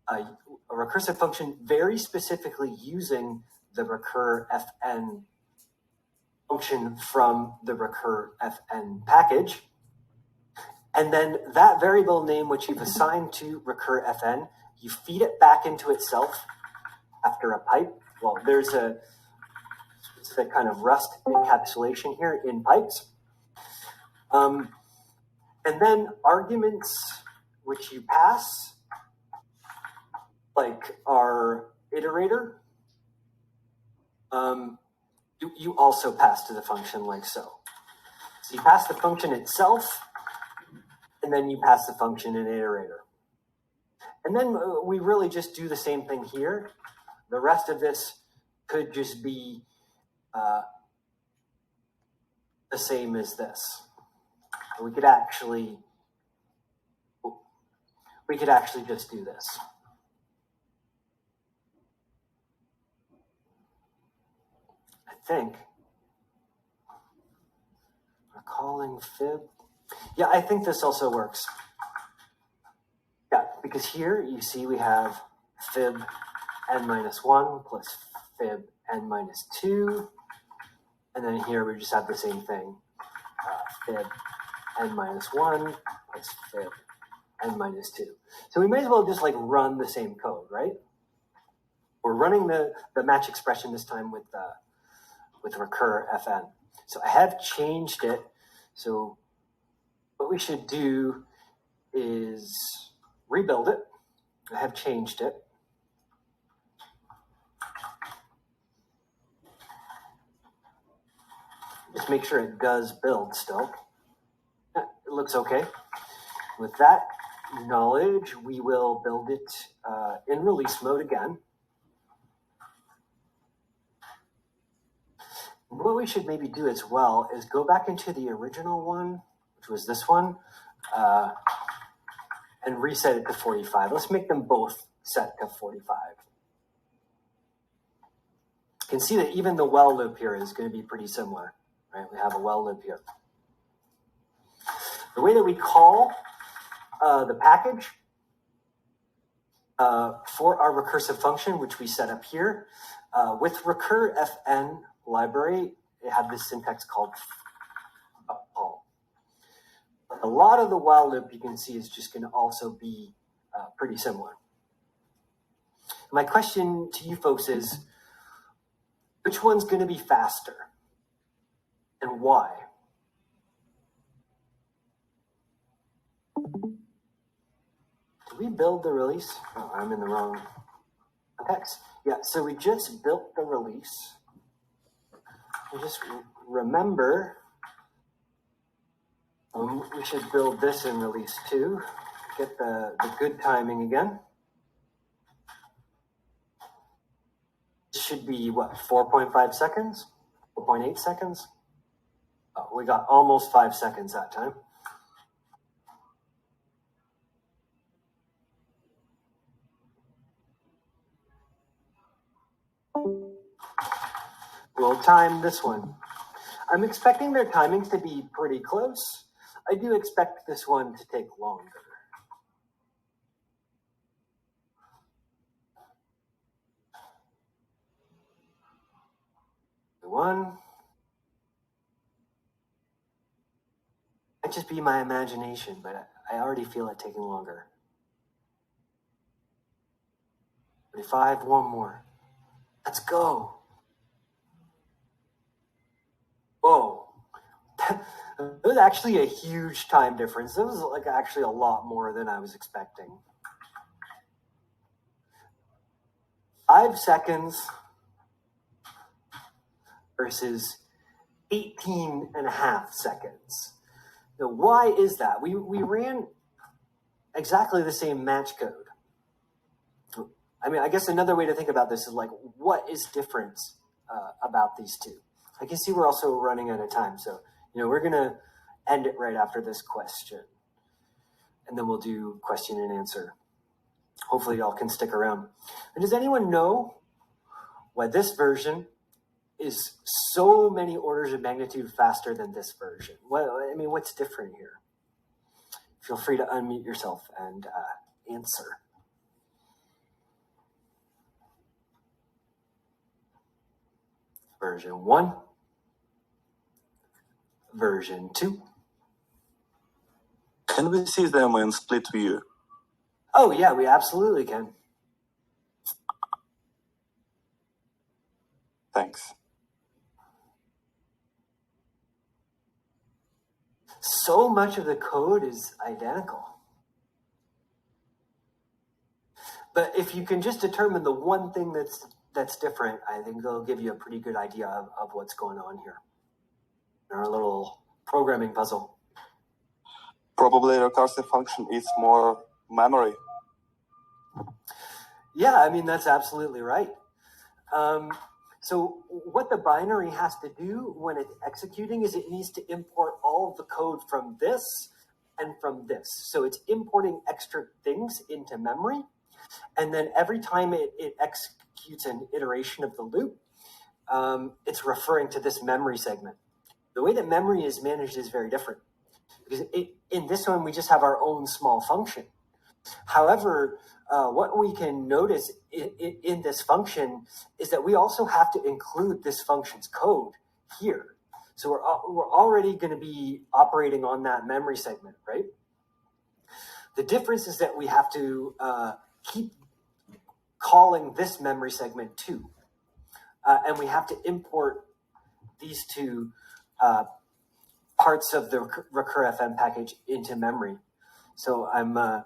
A recursive function very specifically using the recur-fn function from the recur-fn package. And then that variable name, which you've assigned to recur-fn, you feed it back into itself after a pipe. Well, there's a specific kind of Rust encapsulation here in pipes. And then arguments which you pass, like our iterator, you also pass to the function like so. So you pass the function itself, and then you pass the function in iterator. And then we really just do the same thing here. The rest of this could just be the same as this. We could actually just do this. I think recalling fib. Yeah, I think this also works. Yeah, because here you see we have fib n-1 plus fib n-2, and then here we just have the same thing, fib n-1 plus fib n-2. So we may as well just like run the same code, right? We're running the match expression this time with recur-fn. So I have changed it. So what we should do is rebuild it. I have changed it. Just make sure it does build still. It looks okay. With that knowledge, we will build it in release mode again. What we should maybe do as well is go back into the original one, which was this one, and reset it to 45. Let's make them both set to 45. You can see that even the while loop here is going to be pretty similar, right? We have a while loop here. The way that we call the package for our recursive function, which we set up here, with recur-fn library, it had this syntax called upcall. A lot of the while loop you can see is just going to also be pretty similar. My question to you folks is, which one's going to be faster and why? Did we build the release? Oh, I'm in the wrong text. Yeah, so we just built the release. And just remember, we should build this in release 2. Get the good timing again. It should be, what, 4.5 seconds? 4.8 seconds? Oh, we got almost 5 seconds that time. We'll time this one. I'm expecting their timings to be pretty close. I do expect this one to take longer. One. Might just be my imagination, but I already feel it taking longer. 35, one more. Let's go. Whoa. That was actually a huge time difference. That was like actually a lot more than I was expecting. 5 seconds versus 18 and a half seconds. Now, why is that? We ran exactly the same match code. I mean, I guess another way to think about this is like, what is different about these two? I can see we're also running out of time. So, we're going to end it right after this question. And then we'll do question and answer. Hopefully y'all can stick around. And does anyone know why this version is so many orders of magnitude faster than this version? What's different here? Feel free to unmute yourself and answer. Version 1, version 2. Can we see them in split view? Oh yeah, we absolutely can. Thanks. So much of the code is identical. But if you can just determine the one thing that's different, I think they'll give you a pretty good idea of what's going on here. Our little programming puzzle. Probably recursive function is more memory. Yeah, that's absolutely right. So what the binary has to do when it's executing is it needs to import all of the code from this and from this. So it's importing extra things into memory. And then every time it executes an iteration of the loop, it's referring to this memory segment. The way that memory is managed is very different. Because in this one, we just have our own small function. However, what we can notice in this function is that we also have to include this function's code here. So we're already going to be operating on that memory segment, right? The difference is that we have to keep calling this memory segment too. And we have to import these two parts of the recur-fm package into memory. So I'm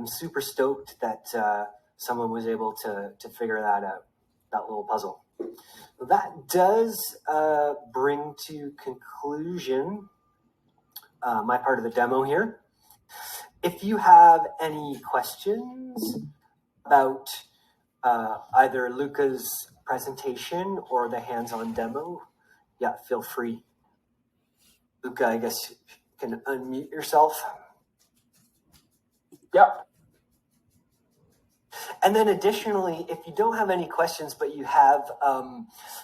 super stoked that someone was able to figure that out, that little puzzle. That does bring to conclusion my part of the demo here. If you have any questions about either Luca's presentation or the hands-on demo, feel free. Luca, I guess you can unmute yourself. Yeah. And then additionally, if you don't have any questions, but you have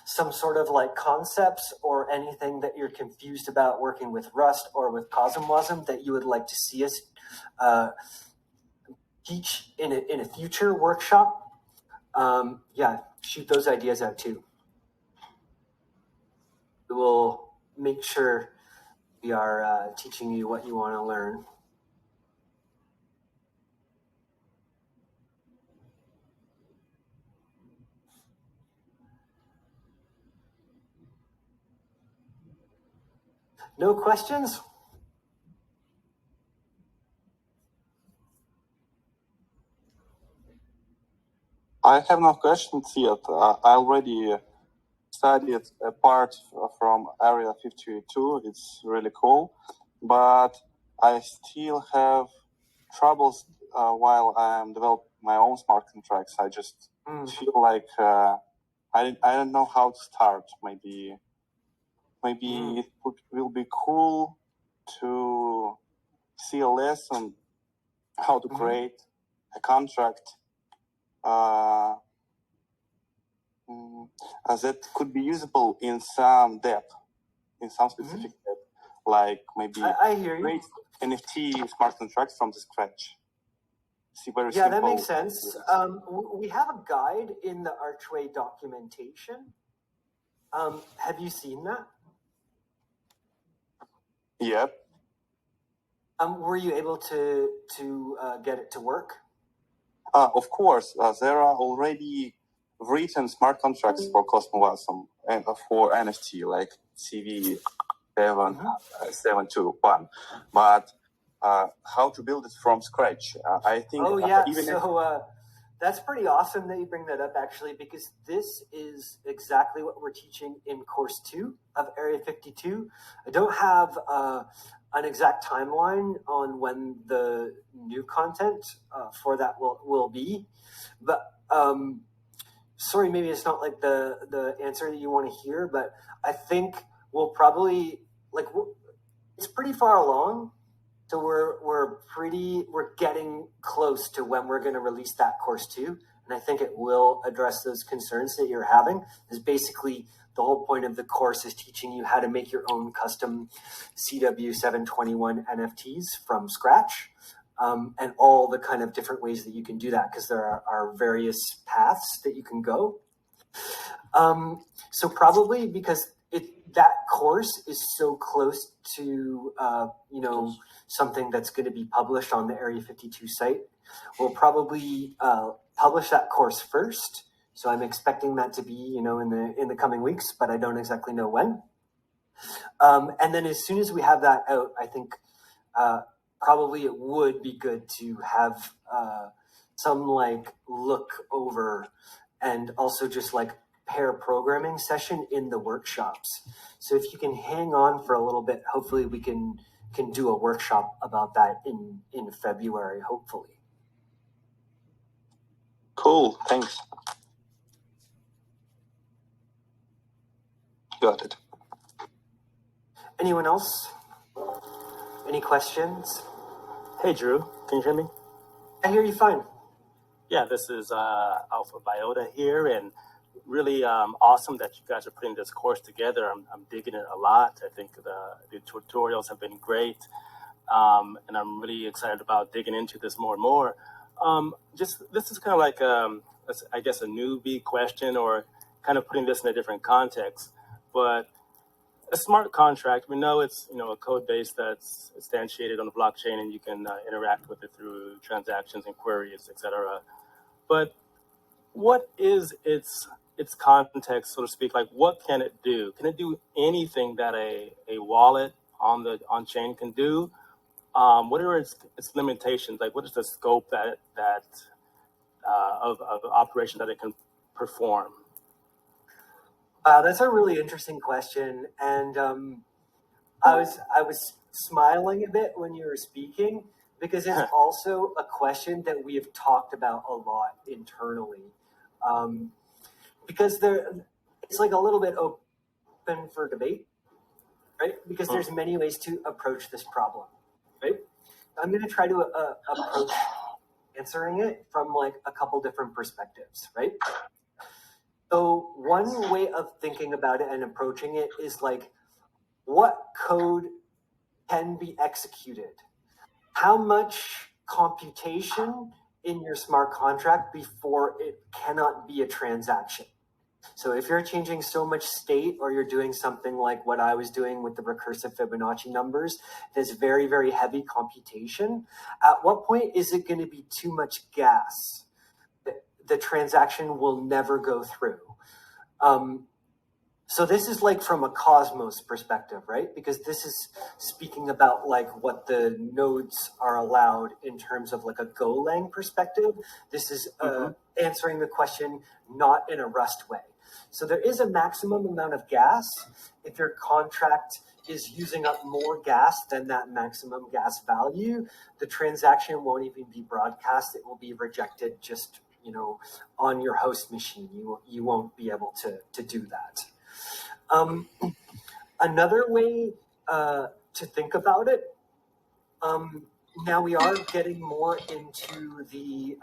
some sort of like concepts or anything that you're confused about working with Rust or with CosmWasm that you would like to see us teach in a future workshop, shoot those ideas out too. we will make sure we are teaching you what you want to learn. No questions? I have no questions yet. I already studied a part from Area-52. It's really cool, but I still have troubles while I'm developing my own smart contracts. I just feel like I don't know how to start. Maybe it will be cool to see a lesson how to create a contract that could be usable in some depth, in some specific depth, like maybe I hear you. create NFT smart contracts from the scratch. See, very Yeah, simple. that makes sense. We have a guide in the Archway documentation. Have you seen that? Yep. Were you able to get it to work? Of course, there are already written smart contracts for Cosmos and for NFT, like CV721. But how to build it from scratch? I think. Oh yeah, that's pretty awesome that you bring that up, actually, because this is exactly what we're teaching in course 2 of Area-52. I don't have an exact timeline on when the new content for that will be, but sorry, maybe it's not like the answer that you want to hear, but I think we'll probably, it's pretty far along. So we're getting close to when we're going to release that course 2, and I think it will address those concerns that you're having. Is basically the whole point of the course is teaching you how to make your own custom CW721 NFTs from scratch, and all the kind of different ways that you can do that, because there are various paths that you can go. So probably because that course is so close to something that's going to be published on the Area-52 site, we'll probably publish that course first. So I'm expecting that to be in the coming weeks, but I don't exactly know when. And then as soon as we have that out, I think probably it would be good to have some look over, and also just pair programming session in the workshops. So if you can hang on for a little bit, hopefully we can do a workshop about that in February, hopefully. Cool, thanks. Got it. Anyone else? Any questions? Hey, Drew, can you hear me? I hear you fine. Yeah, this is Alpha Biota here, and really awesome that you guys are putting this course together. I'm digging it a lot. I think the tutorials have been great, and I'm really excited about digging into this more and more. This is kind of like, I guess, a newbie question, or kind of putting this in a different context. But a smart contract, we know it's a code base that's instantiated on the blockchain, and you can interact with it through transactions and queries, etc. But what is its context, so to speak? Like, what can it do? Can it do anything that a wallet on chain can do? What are its limitations? Like, what is the scope that of operation that it can perform? That's a really interesting question, and I was smiling a bit when you were speaking, because it's also a question that we have talked about a lot internally, because it's a little bit open for debate, right? Because there's many ways to approach this problem, right? I'm going to try to approach answering it from a couple different perspectives, right? So one way of thinking about it and approaching it is what code can be executed? How much computation in your smart contract before it cannot be a transaction? So if you're changing so much state, or you're doing something like what I was doing with the recursive Fibonacci numbers, that's very, very heavy computation, at what point is it going to be too much gas? The transaction will never go through. So this is like from a Cosmos perspective, right? Because this is speaking about like what the nodes are allowed in terms of like a Golang perspective. This is answering the question not in a Rust way. So there is a maximum amount of gas. If your contract is using up more gas than that maximum gas value, the transaction won't even be broadcast. It will be rejected just, you know, on your host machine. You won't be able to do that. Another way to think about it, now we are getting more into the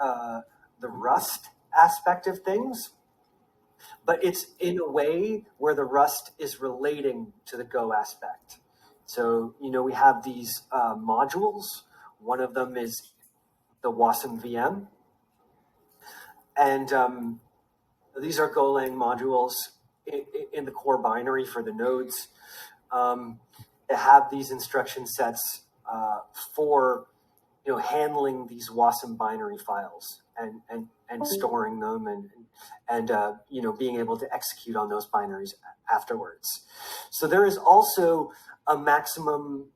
Rust aspect of things, but it's in a way where the Rust is relating to the Go aspect. So, you know, we have these modules. One of them is the Wasm VM. And these are Golang modules in the core binary for the nodes. They have these instruction sets for, you know, handling these Wasm binary files and storing them and you know, being able to execute on those binaries afterwards. So there is also a maximum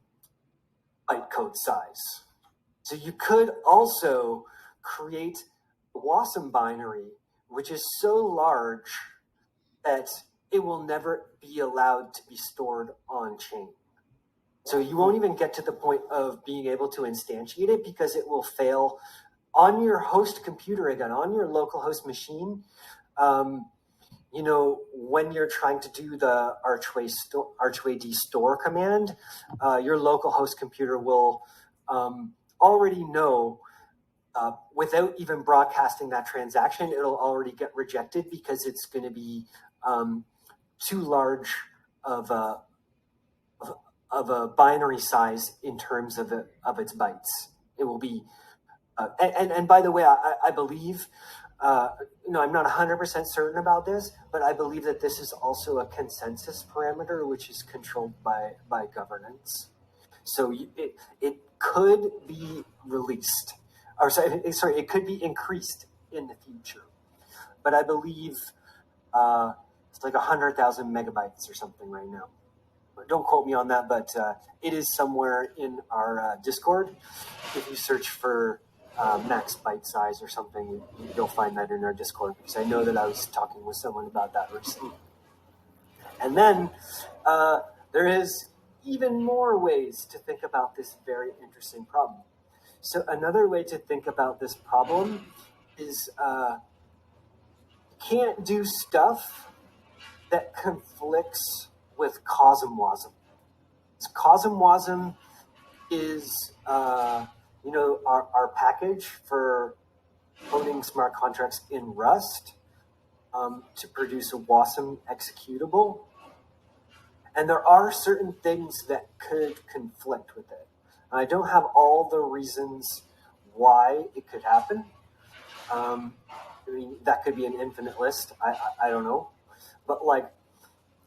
bytecode size. So you could also create a Wasm binary which is so large that it will never be allowed to be stored on chain. So you won't even get to the point of being able to instantiate it, because it will fail on your host computer again, on your local host machine. You know, when you're trying to do the archway store command, your local host computer will already know, without even broadcasting that transaction, it'll already get rejected because it's going to be too large of a binary size in terms of its bytes. It will be, and by the way, I believe, you know, I'm not 100% certain about this, but I believe that this is also a consensus parameter, which is controlled by governance. So it could be released, or sorry, it could be increased in the future. But I believe it's like 100,000 megabytes or something right now. Don't quote me on that, but it is somewhere in our Discord. If you search for max byte size or something, you'll find that in our Discord, because I know that I was talking with someone about that recently. And then there is even more ways to think about this very interesting problem. So another way to think about this problem is can't do stuff that conflicts with COSM-WASM. So COSM-WASM is, you know, our package for coding smart contracts in Rust to produce a WASM executable. And there are certain things that could conflict with it. And I don't have all the reasons why it could happen. I mean, that could be an infinite list. I don't know. But like,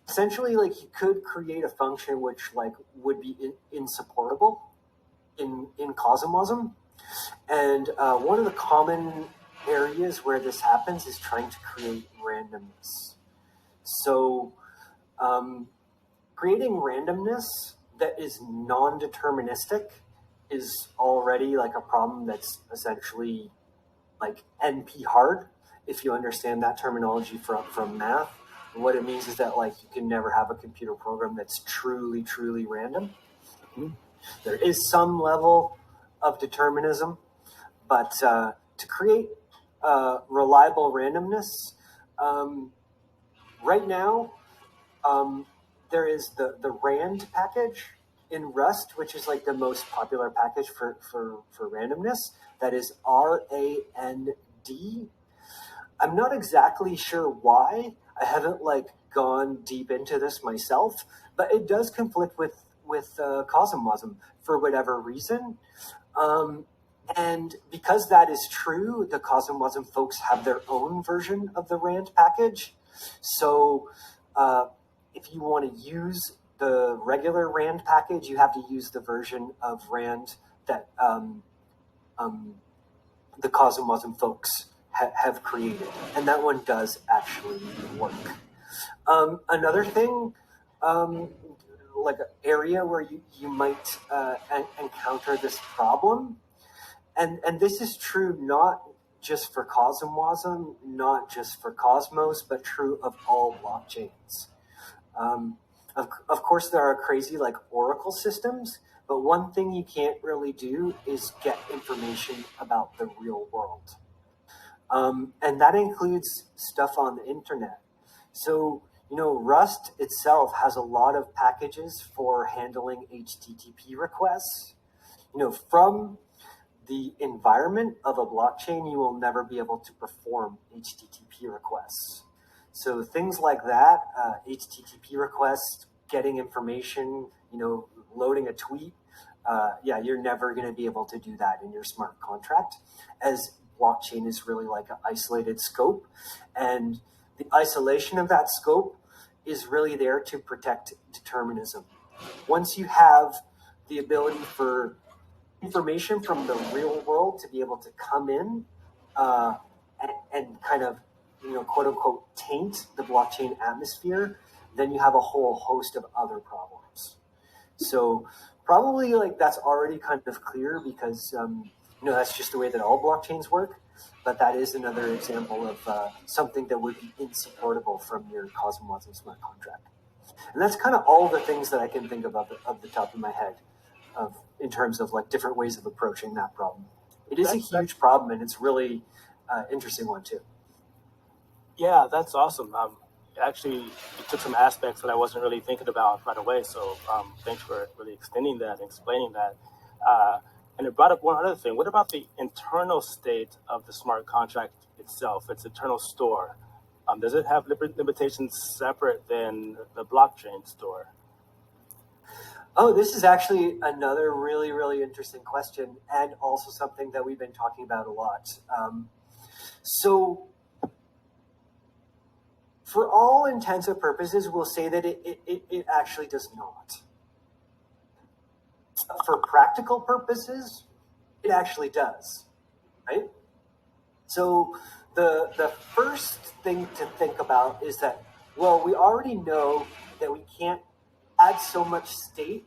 essentially, like, you could create a function which like would be insupportable in COSM-WASM. And one of the common areas where this happens is trying to create randomness. So creating randomness that is non-deterministic is already like a problem that's essentially like NP hard, if you understand that terminology from math. And what it means is that like you can never have a computer program that's truly random. There is some level of determinism, but to create reliable randomness, right now there is the RAND package in Rust, which is like the most popular package for randomness. That is RAND. I'm not exactly sure why. I haven't like gone deep into this myself, but it does conflict with COSM-WASM for whatever reason. And because that is true, the COSM-WASM folks have their own version of the RAND package. So if you want to use the regular RAND package, you have to use the version of RAND that the CosmWasm folks have created, and that one does actually work. Another thing, like an area where you might encounter this problem, and this is true not just for CosmWasm, not just for Cosmos, but true of all blockchains. Of course, there are crazy like Oracle systems, but one thing you can't really do is get information about the real world. And that includes stuff on the internet. So, Rust itself has a lot of packages for handling HTTP requests. From the environment of a blockchain, you will never be able to perform HTTP requests. So things like that, HTTP requests, getting information, loading a tweet, you're never going to be able to do that in your smart contract, as blockchain is really like an isolated scope. And the isolation of that scope is really there to protect determinism. Once you have the ability for information from the real world to be able to come in and kind of, quote unquote, taint the blockchain atmosphere, then you have a whole host of other problems. So probably that's already kind of clear because, that's just the way that all blockchains work. But that is another example of something that would be insupportable from your CosmWasm smart contract. And that's kind of all the things that I can think of the top of my head in terms of different ways of approaching that problem. It is a huge problem, and it's really interesting one too. Yeah, that's awesome. Actually, you took some aspects that I wasn't really thinking about right away. So thanks for really extending that and explaining that. And it brought up one other thing. What about the internal state of the smart contract itself, its internal store? Does it have limitations separate than the blockchain store? Oh, this is actually another really, really interesting question, and also something that we've been talking about a lot. So for all intents and purposes, we'll say that it actually does not. For practical purposes, it actually does, right? So the first thing to think about is that, well, we already know that we can't add so much state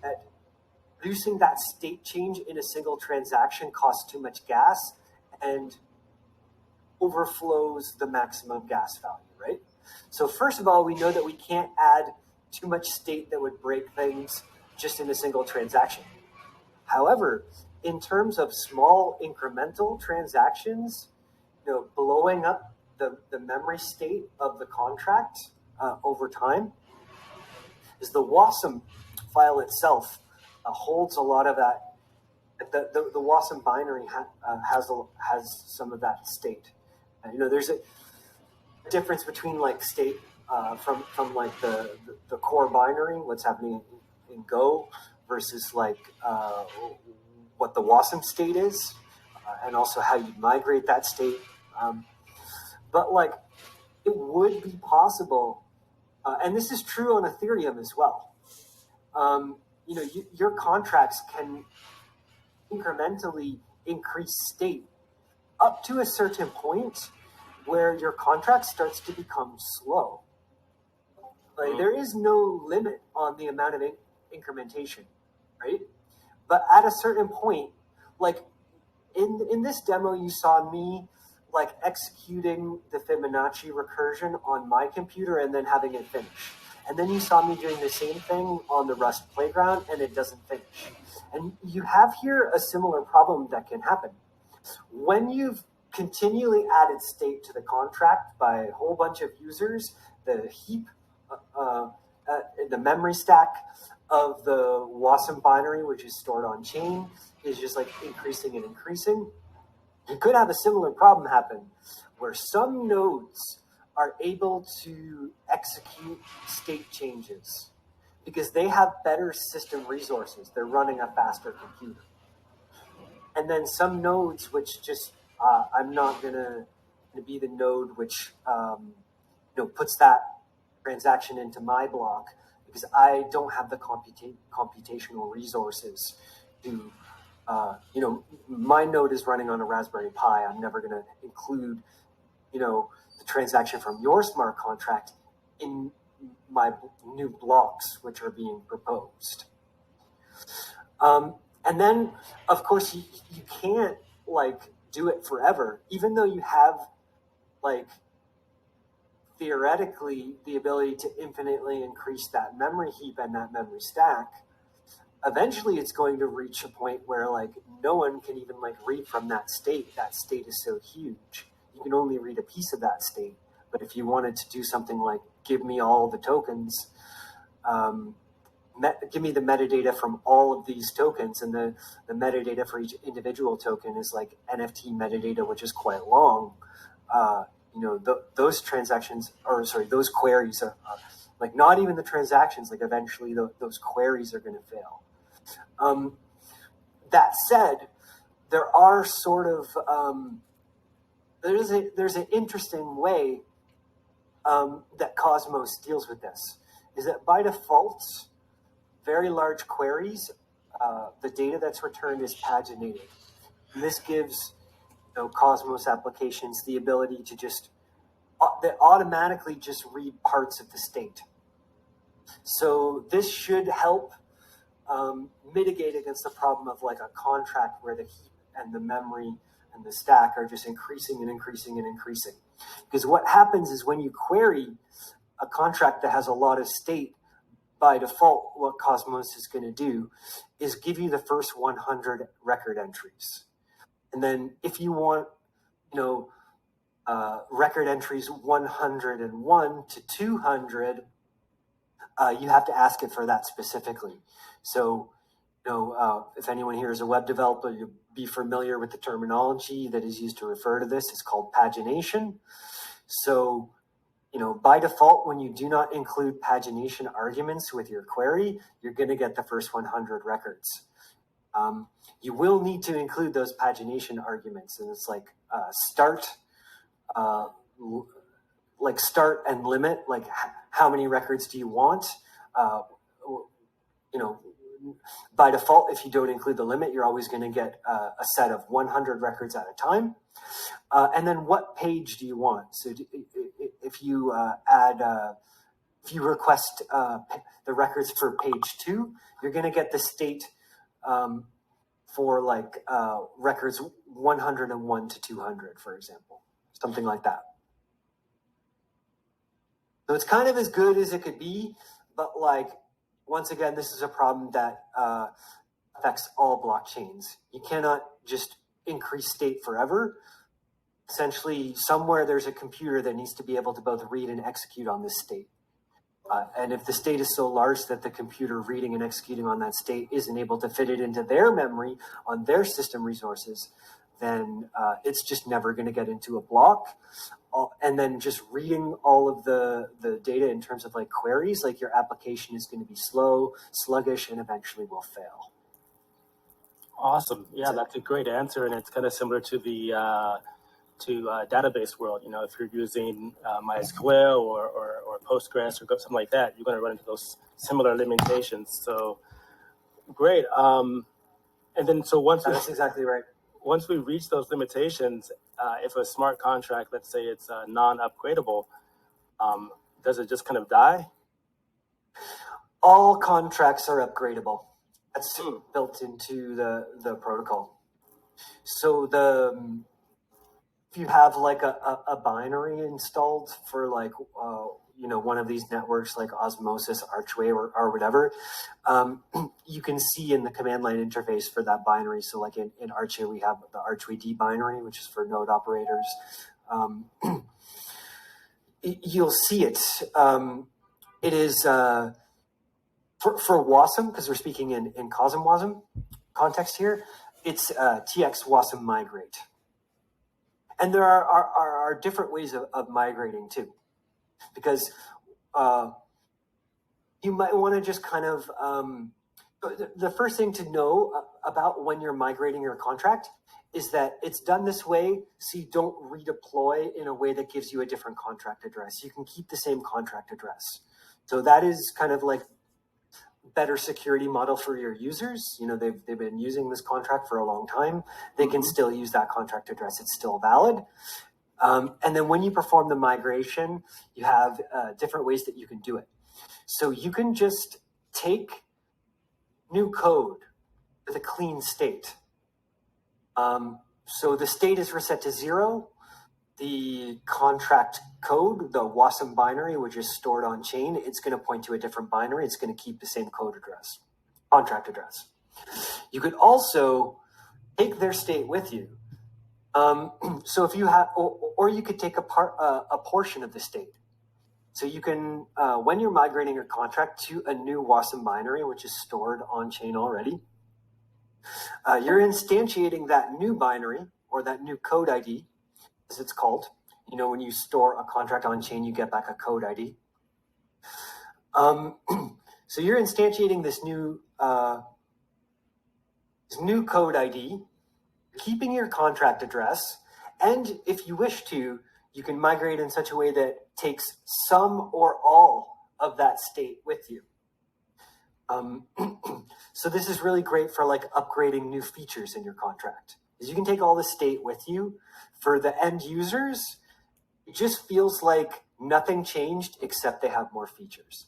that producing that state change in a single transaction costs too much gas and overflows the maximum gas value, right? So first of all, we know that we can't add too much state that would break things just in a single transaction. However, in terms of small incremental transactions, blowing up the memory state of the contract over time, is the WASM file itself holds a lot of that. The WASM binary has some of that state. There's a difference between state from the core binary, what's happening in Go, versus what the WASM state is, and also how you migrate that state. But it would be possible, and this is true on Ethereum as well. Your contracts can incrementally increase state up to a certain point where your contract starts to become slow. There is no limit on the amount of incrementation, right? But at a certain point, in this demo, you saw me executing the Fibonacci recursion on my computer and then having it finish. And then you saw me doing the same thing on the Rust playground and it doesn't finish. And you have here a similar problem that can happen. When you've continually added state to the contract by a whole bunch of users, the heap, the memory stack of the WASM binary, which is stored on chain, is just increasing and increasing. You could have a similar problem happen where some nodes are able to execute state changes because they have better system resources. They're running a faster computer. And then some nodes which just, I'm not going to be the node which puts that transaction into my block, because I don't have the computational resources to, my node is running on a Raspberry Pi. I'm never going to include, the transaction from your smart contract in my new blocks, which are being proposed. And then, of course, you can't do it forever, even though you have theoretically the ability to infinitely increase that memory heap and that memory stack. Eventually it's going to reach a point where no one can even read from that state. That state is so huge. You can only read a piece of that state. But if you wanted to do something like give me all the tokens, give me the metadata from all of these tokens, and the metadata for each individual token is NFT metadata, which is quite long. Those transactions, those queries are not even the transactions. Eventually, those queries are going to fail. That said, there are sort of there's an interesting way that Cosmos deals with this. Is that by default, very large queries, the data that's returned is paginated, and this gives Cosmos applications the ability to just automatically just read parts of the state. So this should help mitigate against the problem of a contract where the heap and the memory and the stack are just increasing and increasing and increasing. Because what happens is when you query a contract that has a lot of state, by default, what Cosmos is going to do is give you the first 100 record entries. And then if you want, record entries 101 to 200, you have to ask it for that specifically. So, if anyone here is a web developer, you'll be familiar with the terminology that is used to refer to this. It's called pagination. So, by default, when you do not include pagination arguments with your query, you're going to get the first 100 records. You will need to include those pagination arguments, and it's start and limit, how many records do you want? By default, if you don't include the limit, you're always going to get a set of 100 records at a time. And then what page do you want? So if you if you request the records for page 2, you're going to get the state for records 101 to 200, for example, something like that. So it's kind of as good as it could be, but once again, this is a problem that affects all blockchains. You cannot just increase state forever. Essentially, somewhere there's a computer that needs to be able to both read and execute on this state. And if the state is so large that the computer reading and executing on that state isn't able to fit it into their memory on their system resources, then it's just never going to get into a block. And then just reading all of the data in terms of queries, your application is going to be slow, sluggish, and eventually will fail. Awesome. Yeah, that's a great answer. And it's kind of similar to the database world. If you're using MySQL or Postgres or something like that, you're going to run into those similar limitations. So great. And then that's exactly right. Once we reach those limitations, if a smart contract, let's say it's non-upgradable, does it just kind of die? All contracts are upgradable. That's built into the protocol. So if you have a binary installed for one of these networks like Osmosis, Archway, or whatever, you can see in the command line interface for that binary. So in Archway, we have the Archway D binary, which is for node operators. You'll see it. It is for WASM, because we're speaking in CosmWASM context here, it's TX WASM migrate. And there are different ways of migrating too, because you might want to just kind of, the first thing to know about when you're migrating your contract is that it's done this way so you don't redeploy in a way that gives you a different contract address. You can keep the same contract address. So that is kind of like better security model for your users. You know, they've been using this contract for a long time. They can still use that contract address. It's still valid. And then when you perform the migration, you have different ways that you can do it. So you can just take new code with a clean state. So the state is reset to 0. The contract code, the WASM binary, which is stored on chain, it's going to point to a different binary. It's going to keep the same code address, contract address. You could also take their state with you. So if you have, or you could take a portion of the state. So you can, when you're migrating your contract to a new WASM binary, which is stored on chain already, you're instantiating that new binary or that new code ID, as it's called. You know, when you store a contract on chain, you get back a code ID. So you're instantiating this new code ID, keeping your contract address, and if you wish to, you can migrate in such a way that takes some or all of that state with you. So this is really great for like upgrading new features in your contract. Is you can take all the state with you. For the end users, it just feels like nothing changed except they have more features.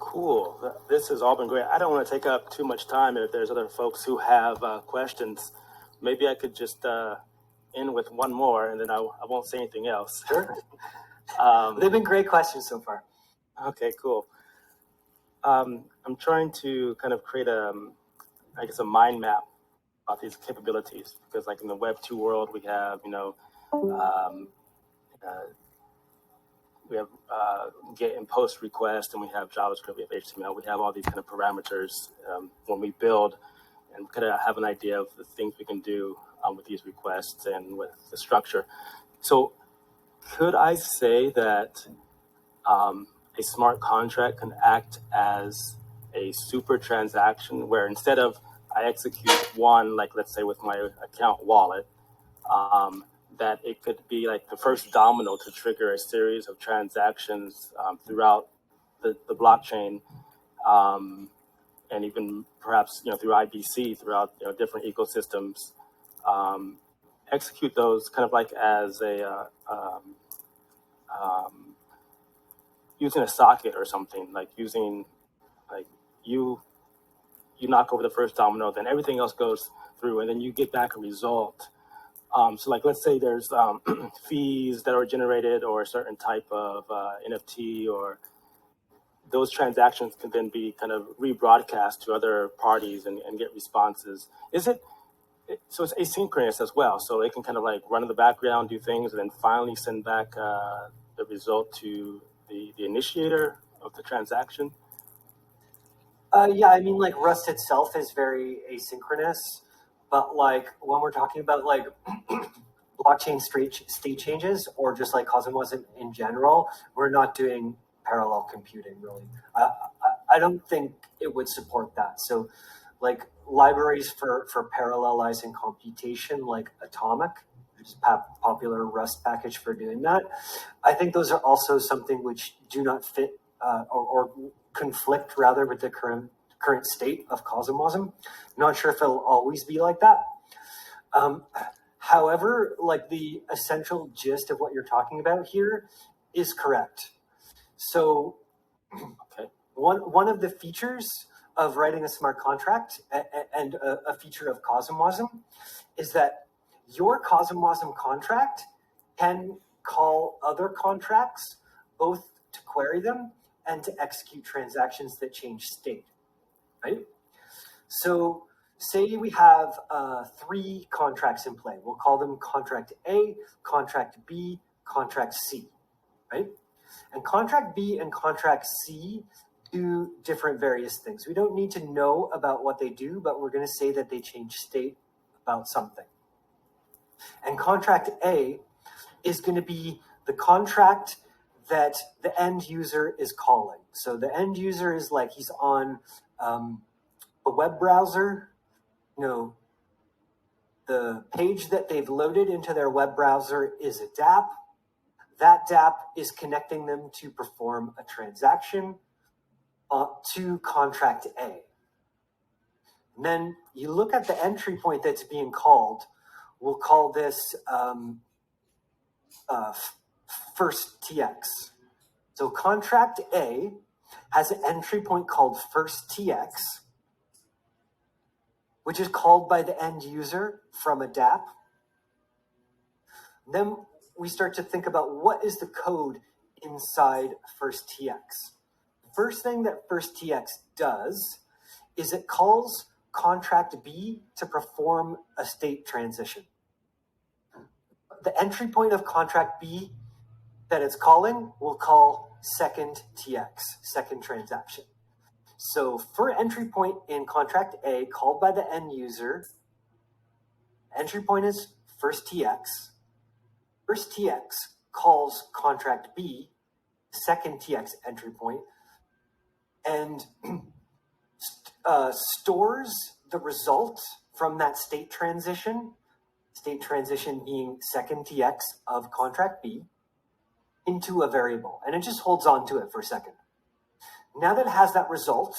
Cool. This has all been great. I don't want to take up too much time. If there's other folks who have questions, maybe I could just end with one more, and then I won't say anything else. Sure. They've been great questions so far. Okay, cool. I'm trying to kind of create a mind map of these capabilities, because like in the Web 2 world, we have, we have get and post request, and we have JavaScript, we have HTML, we have all these kind of parameters when we build, and kind of have an idea of the things we can do with these requests and with the structure. So could I say that a smart contract can act as a super transaction where instead of I execute one, like let's say with my account wallet, that it could be like the first domino to trigger a series of transactions throughout the blockchain, and even perhaps through IBC, throughout different ecosystems, execute those kind of like as a using a socket or something, like using like you knock over the first domino, then everything else goes through, and then you get back a result. So like, let's say there's fees that are generated or a certain type of NFT, or those transactions can then be kind of rebroadcast to other parties and get responses. So it's asynchronous as well. So it can kind of like run in the background, do things, and then finally send back the result to the initiator of the transaction. Yeah, I mean, like Rust itself is very asynchronous, but like when we're talking about like blockchain state changes or just like Cosmos in general, we're not doing parallel computing really. I don't think it would support that. So like libraries for parallelizing computation, like Atomic, which is a popular Rust package for doing that, I think those are also something which do not fit or conflict rather with the current state of Cosmosm. Not sure if it'll always be like that. However, like the essential gist of what you're talking about here is correct. So Okay. One of the features of writing a smart contract and a feature of Cosmosm is that your Cosmosm contract can call other contracts both to query them and to execute transactions that change state, right? So say we have 3 contracts in play. We'll call them contract A, contract B, contract C, right? And contract B and contract C do different various things. We don't need to know about what they do, but we're going to say that they change state about something. And contract A is going to be the contract that the end user is calling. So the end user is like he's on a web browser, The page that they've loaded into their web browser is a DApp. That DApp is connecting them to perform a transaction to contract A. And then you look at the entry point that's being called. We'll call this first TX. So contract A has an entry point called first TX, which is called by the end user from a DApp. Then we start to think about what is the code inside first TX. The first thing that first TX does is it calls contract B to perform a state transition. The entry point of contract B that it's calling will call second TX, second transaction. So for entry point in contract A called by the end user, entry point is first TX. First TX calls contract B, second TX entry point, and stores the result from that state transition being second TX of contract B, into a variable. And it just holds on to it for a second. Now that it has that result,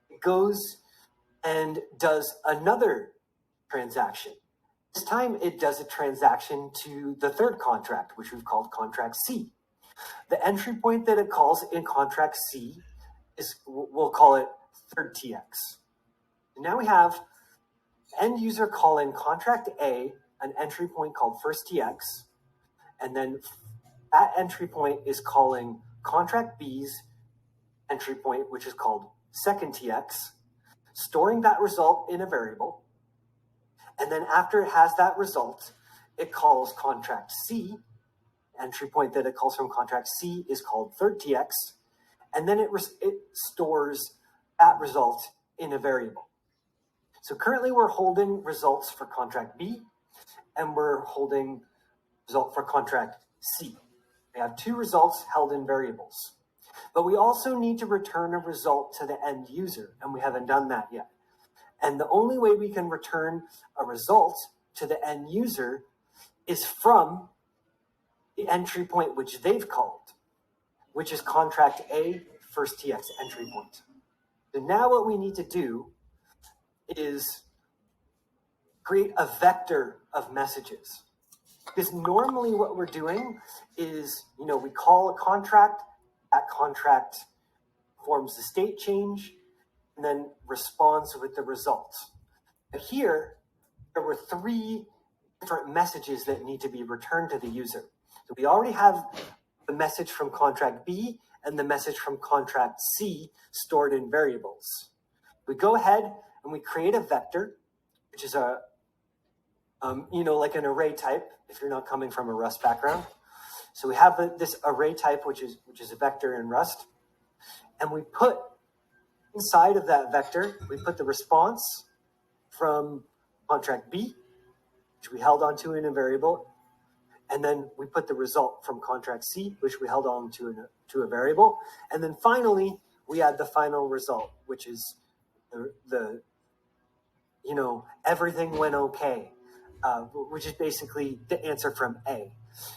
it goes and does another transaction. This time it does a transaction to the third contract, which we've called contract C. The entry point that it calls in contract C is, we'll call it third TX. And now we have end user calling contract A, an entry point called first TX, and then that entry point is calling contract B's entry point, which is called second TX, storing that result in a variable. And then after it has that result, it calls contract C. Entry point that it calls from contract C is called third TX. And then it stores that result in a variable. So currently we're holding results for contract B, and we're holding result for contract C. We have two results held in variables. But we also need to return a result to the end user, and we haven't done that yet. And the only way we can return a result to the end user is from the entry point which they've called, which is contract A, first TX entry point. So now what we need to do is create a vector of messages. Because normally what we're doing is, we call a contract, that contract forms the state change, and then responds with the results. But here, there were three different messages that need to be returned to the user. So we already have the message from contract B and the message from contract C stored in variables. We go ahead and we create a vector, which is a, like an array type, if you're not coming from a Rust background. So we have this array type, which is a vector in Rust. And we put inside of that vector, we put the response from contract B, which we held onto in a variable. And then we put the result from contract C, which we held on to a variable. And then finally, we add the final result, which is everything went okay, which is basically the answer from A.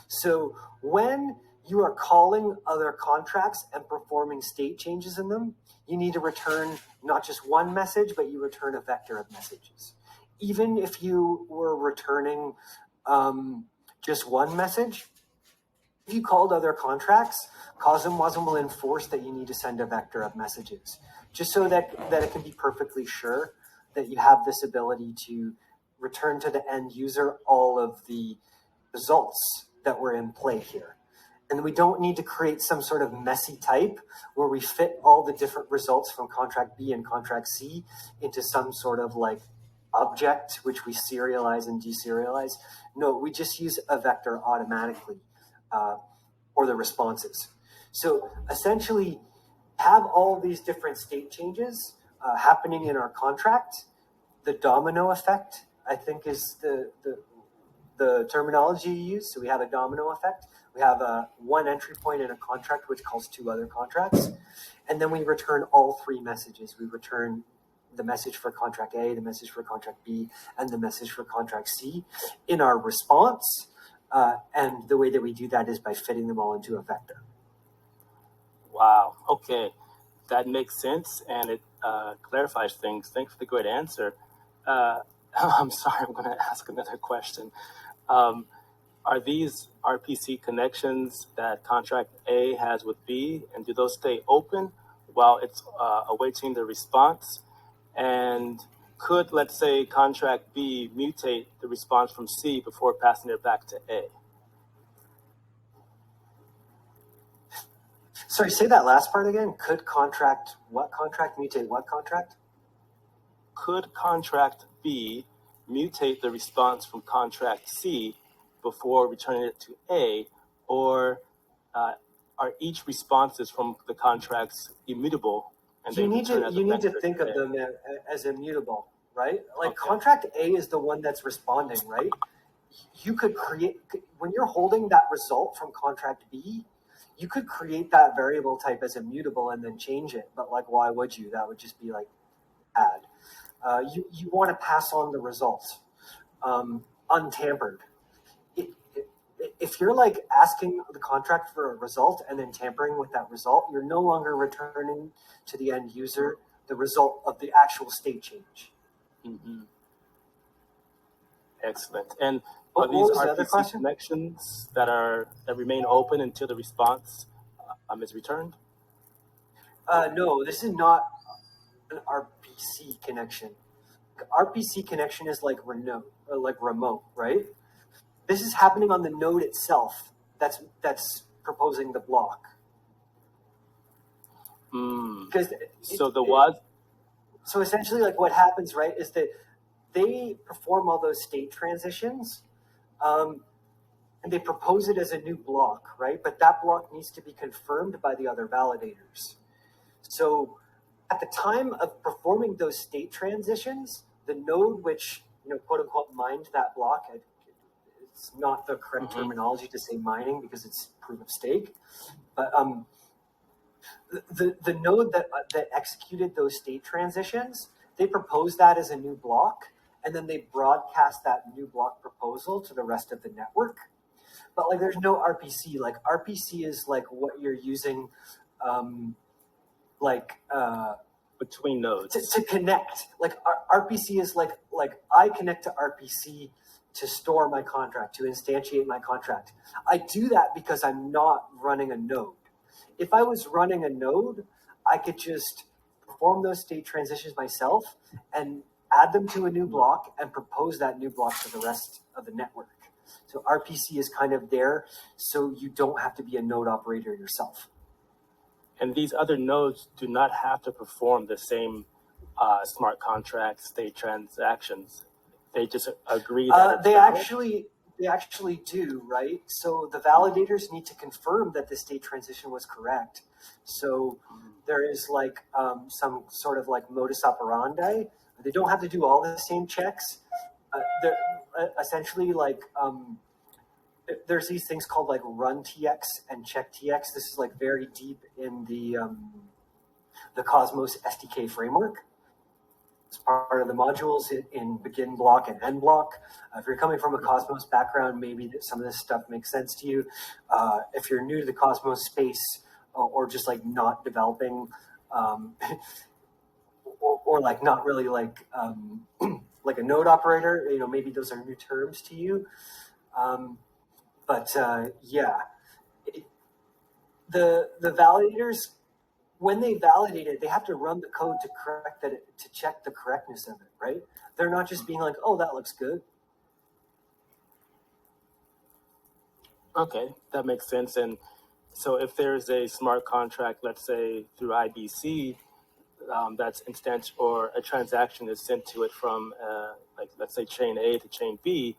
So when you are calling other contracts and performing state changes in them, you need to return not just one message, but you return a vector of messages. Even if you were returning just one message, if you called other contracts, CosmWasm will enforce that you need to send a vector of messages, just so that it can be perfectly sure that you have this ability to return to the end user all of the results that were in play here. And we don't need to create some sort of messy type where we fit all the different results from contract B and contract C into some sort of object, which we serialize and deserialize. No, we just use a vector automatically, or the responses. So essentially, have all these different state changes happening in our contract. The domino effect, I think, is the terminology you use. So we have a domino effect. We have one entry point in a contract which calls two other contracts. And then we return all three messages. We return the message for contract A, the message for contract B, and the message for contract C in our response. And the way that we do that is by fitting them all into a vector. Wow. Okay. That makes sense, and it clarifies things. Thanks for the great answer. I'm sorry, I'm going to ask another question. Are these RPC connections that contract A has with B, and do those stay open while it's awaiting the response? And could, let's say, contract B mutate the response from C before passing it back to A? Sorry, say that last part again. Could contract, what contract mutate what contract? Could contract B mutate the response from contract C before returning it to A, or are each responses from the contracts immutable? And You need to think of them as immutable, right? Like Okay. contract A is the one that's responding, right? You could create, when you're holding that result from contract B, you could create that variable type as immutable and then change it. But like, why would you? That would just be like bad. You want to pass on the results untampered. If you're like asking the contract for a result and then tampering with that result, you're no longer returning to the end user the result of the actual state change. Mm-hmm. Excellent. And What are these was the other RPC question? connections that remain open until the response is returned? No, this is not an RPC connection. RPC connection is like remote, right? This is happening on the node itself. That's proposing the block. Because so essentially, like what happens, right, is that they perform all those state transitions, and they propose it as a new block, right? But that block needs to be confirmed by the other validators. So at the time of performing those state transitions, the node which, quote unquote, mined that block, it's not the correct terminology to say mining because it's proof of stake, but the node that executed those state transitions, they propose that as a new block, and then they broadcast that new block proposal to the rest of the network. But like, there's no RPC. Like RPC is like what you're using, between nodes to connect. Like RPC is like I connect to RPC to store my contract, to instantiate my contract. I do that because I'm not running a node. If I was running a node, I could just perform those state transitions myself and add them to a new block and propose that new block to the rest of the network. So RPC is kind of there so you don't have to be a node operator yourself. And these other nodes do not have to perform the same smart contract state transactions. They just agree that they actually do, right? So the validators need to confirm that the state transition was correct. So there is like some sort of like modus operandi. They don't have to do all the same checks. They're essentially like there's these things called like run TX and check TX. This is like very deep in the Cosmos SDK framework. It's part of the modules in begin block and end block. If you're coming from a Cosmos background, maybe some of this stuff makes sense to you. If you're new to the Cosmos space or just like not developing, or like not really like like a node operator, maybe those are new terms to you. The validators, when they validate it, they have to run the code to check the correctness of it, right? They're not just being like, oh, that looks good. Okay, that makes sense. And so if there's a smart contract, let's say through IBC, that's instance or a transaction is sent to it from like let's say chain A to chain B,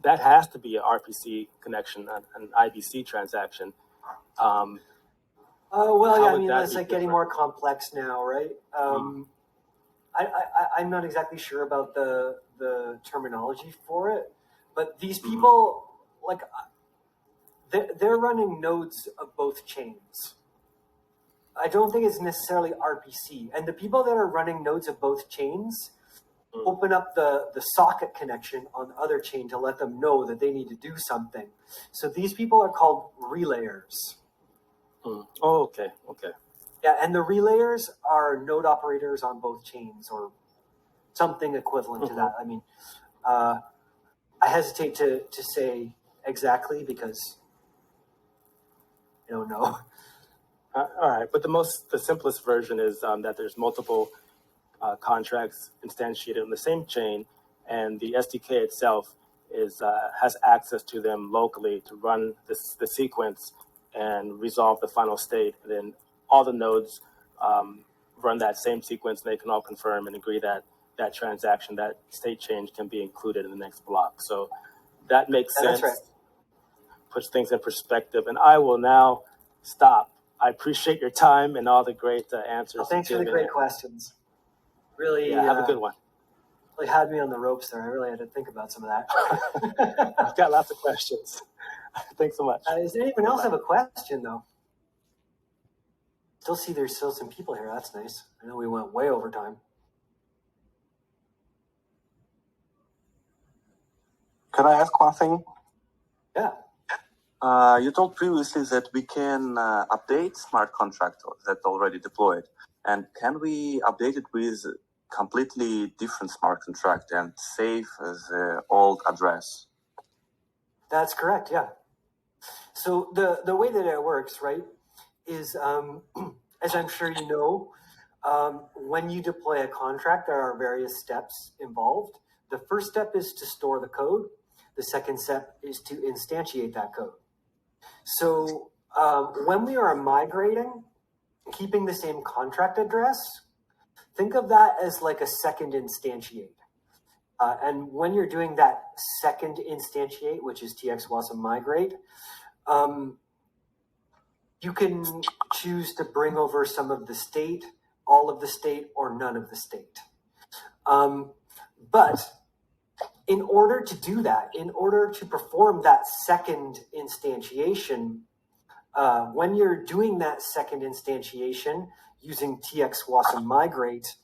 that has to be an RPC connection, an IBC transaction. That's like getting more complex now, right? I'm not exactly sure about the terminology for it, but these people, they're running nodes of both chains. I don't think it's necessarily RPC. And the people that are running nodes of both chains open up the socket connection on the other chain to let them know that they need to do something. So these people are called relayers. Oh, okay. Yeah, and the relayers are node operators on both chains or something equivalent to that. I mean, I hesitate to say exactly because I don't know. All right, but the simplest version is that there's multiple contracts instantiated on the same chain, and the SDK itself has access to them locally to run the sequence and resolve the final state. And then all the nodes run that same sequence, and they can all confirm and agree that that transaction, that state change, can be included in the next block. So that makes sense. That's right. Puts things in perspective. And I will now stop. I appreciate your time and all the great answers. Well, thanks for the great questions. Really, have a good one. Really had me on the ropes there. I really had to think about some of that. I've got lots of questions. Thanks so much. Does anyone else have a question, though? Still see there's still some people here. That's nice. I know we went way over time. Can I ask one thing? Yeah. You told previously that we can update smart contract that already deployed. And can we update it with completely different smart contract and save the old address? That's correct, yeah. So the way that it works, right, is, as I'm sure you know, when you deploy a contract, there are various steps involved. The first step is to store the code. The second step is to instantiate that code. So when we are migrating, keeping the same contract address, think of that as like a second instantiate. And when you're doing that second instantiate, which is TX-Wasm migrate, you can choose to bring over some of the state, all of the state, or none of the state. But in order to do that, in order to perform that second instantiation, when you're doing that second instantiation using TX-Wasm migrate,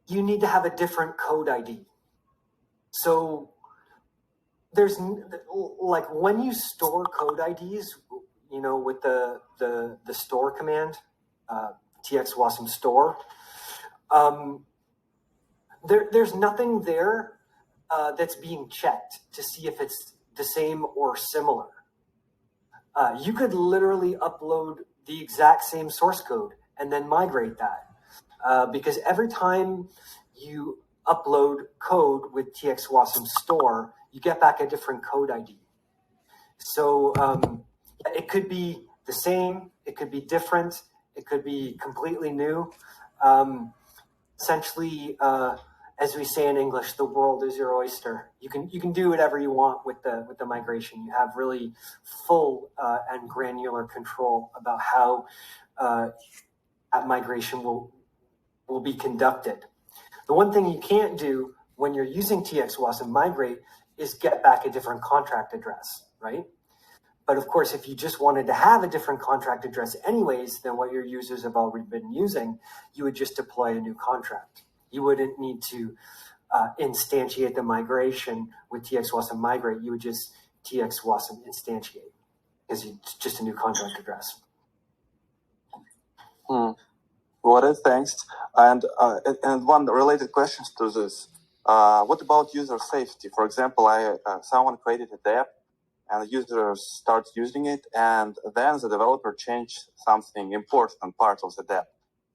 you need to have a different code ID. So there's like when you store code IDs, you know, with the store command, TX-Wasm store, there's nothing there that's being checked to see if it's the same or similar. You could literally upload the exact same source code and then migrate that. Because every time you upload code with TX-Wasm store, you get back a different code ID. So it could be the same, it could be different, it could be completely new. Essentially, as we say in English, the world is your oyster. You can do whatever you want with the migration. You have really full and granular control about how that migration will be conducted. The one thing you can't do when you're using TX-Wasm migrate is get back a different contract address, right? But of course, if you just wanted to have a different contract address anyways than what your users have already been using, you would just deploy a new contract. You wouldn't need to instantiate the migration with TX-Wasm migrate. You would just TX-Wasm instantiate because it's just a new contract address. What is thanks. And one related question to this. What about user safety? For example, someone created a dApp and the users start using it, and then the developer changed something important part of the dApp.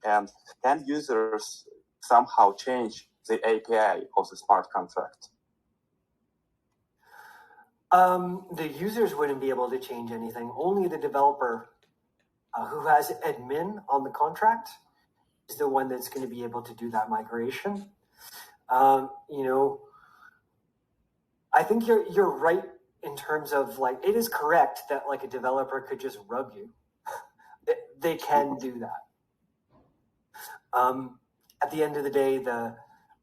And can users somehow change the API of the smart contract? The users wouldn't be able to change anything. Only the developer who has admin on the contract is the one that's going to be able to do that migration. You know, I think you're right in terms of like, it is correct that like a developer could just rug you. They can do that. At the end of the day, the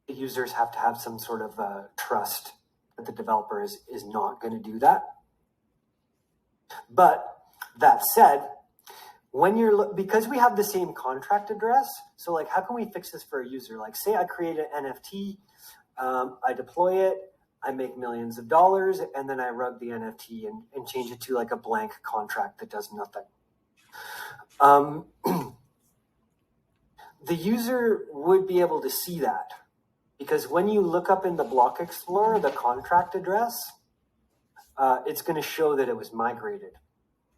users have to have some sort of trust that the developer is not going to do that. But that said, when because we have the same contract address, so like, how can we fix this for a user? Like, say I create an NFT, I deploy it, I make millions of dollars, and then I rug the NFT and change it to like a blank contract that does nothing. The user would be able to see that, because when you look up in the Block Explorer the contract address, it's going to show that it was migrated.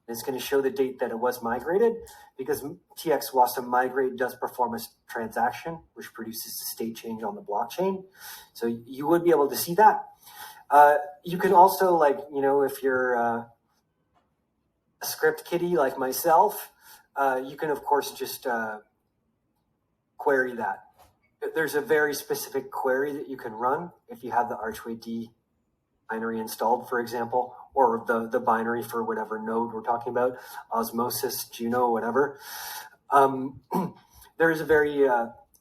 It's going to show the date that it was migrated, because TX Wasta Migrate does perform a transaction, which produces a state change on the blockchain. So you would be able to see that. You can also, like, if you're a script kiddie like myself, you can, of course, just query that. There's a very specific query that you can run if you have the Archway D binary installed, for example, or the binary for whatever node we're talking about, Osmosis, Juno, whatever. There is a very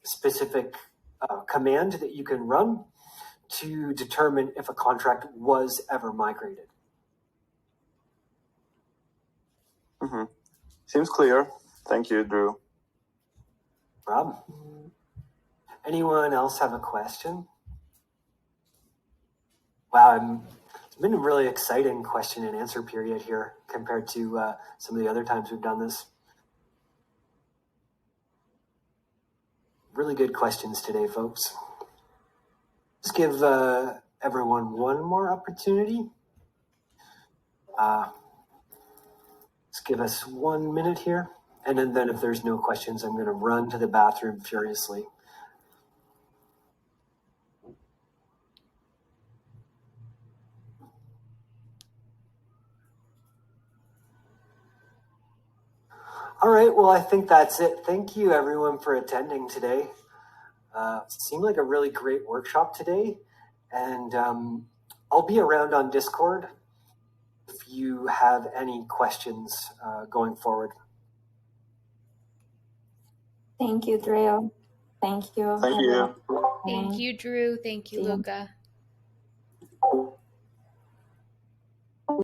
specific command that you can run to determine if a contract was ever migrated. Mm-hmm. Seems clear. Thank you, Drew. Rob? Anyone else have a question? Wow, it's been a really exciting question and answer period here compared to some of the other times we've done this. Really good questions today, folks. Let's give everyone one more opportunity. Let's give us 1 minute here. And then if there's no questions, I'm going to run to the bathroom furiously. All right, well, I think that's it. Thank you, everyone, for attending today. It seemed like a really great workshop today. And I'll be around on Discord if you have any questions going forward. Thank you, Drew. Thank you. Thank you. Thank you, Drew. Thank you, See you. Luca.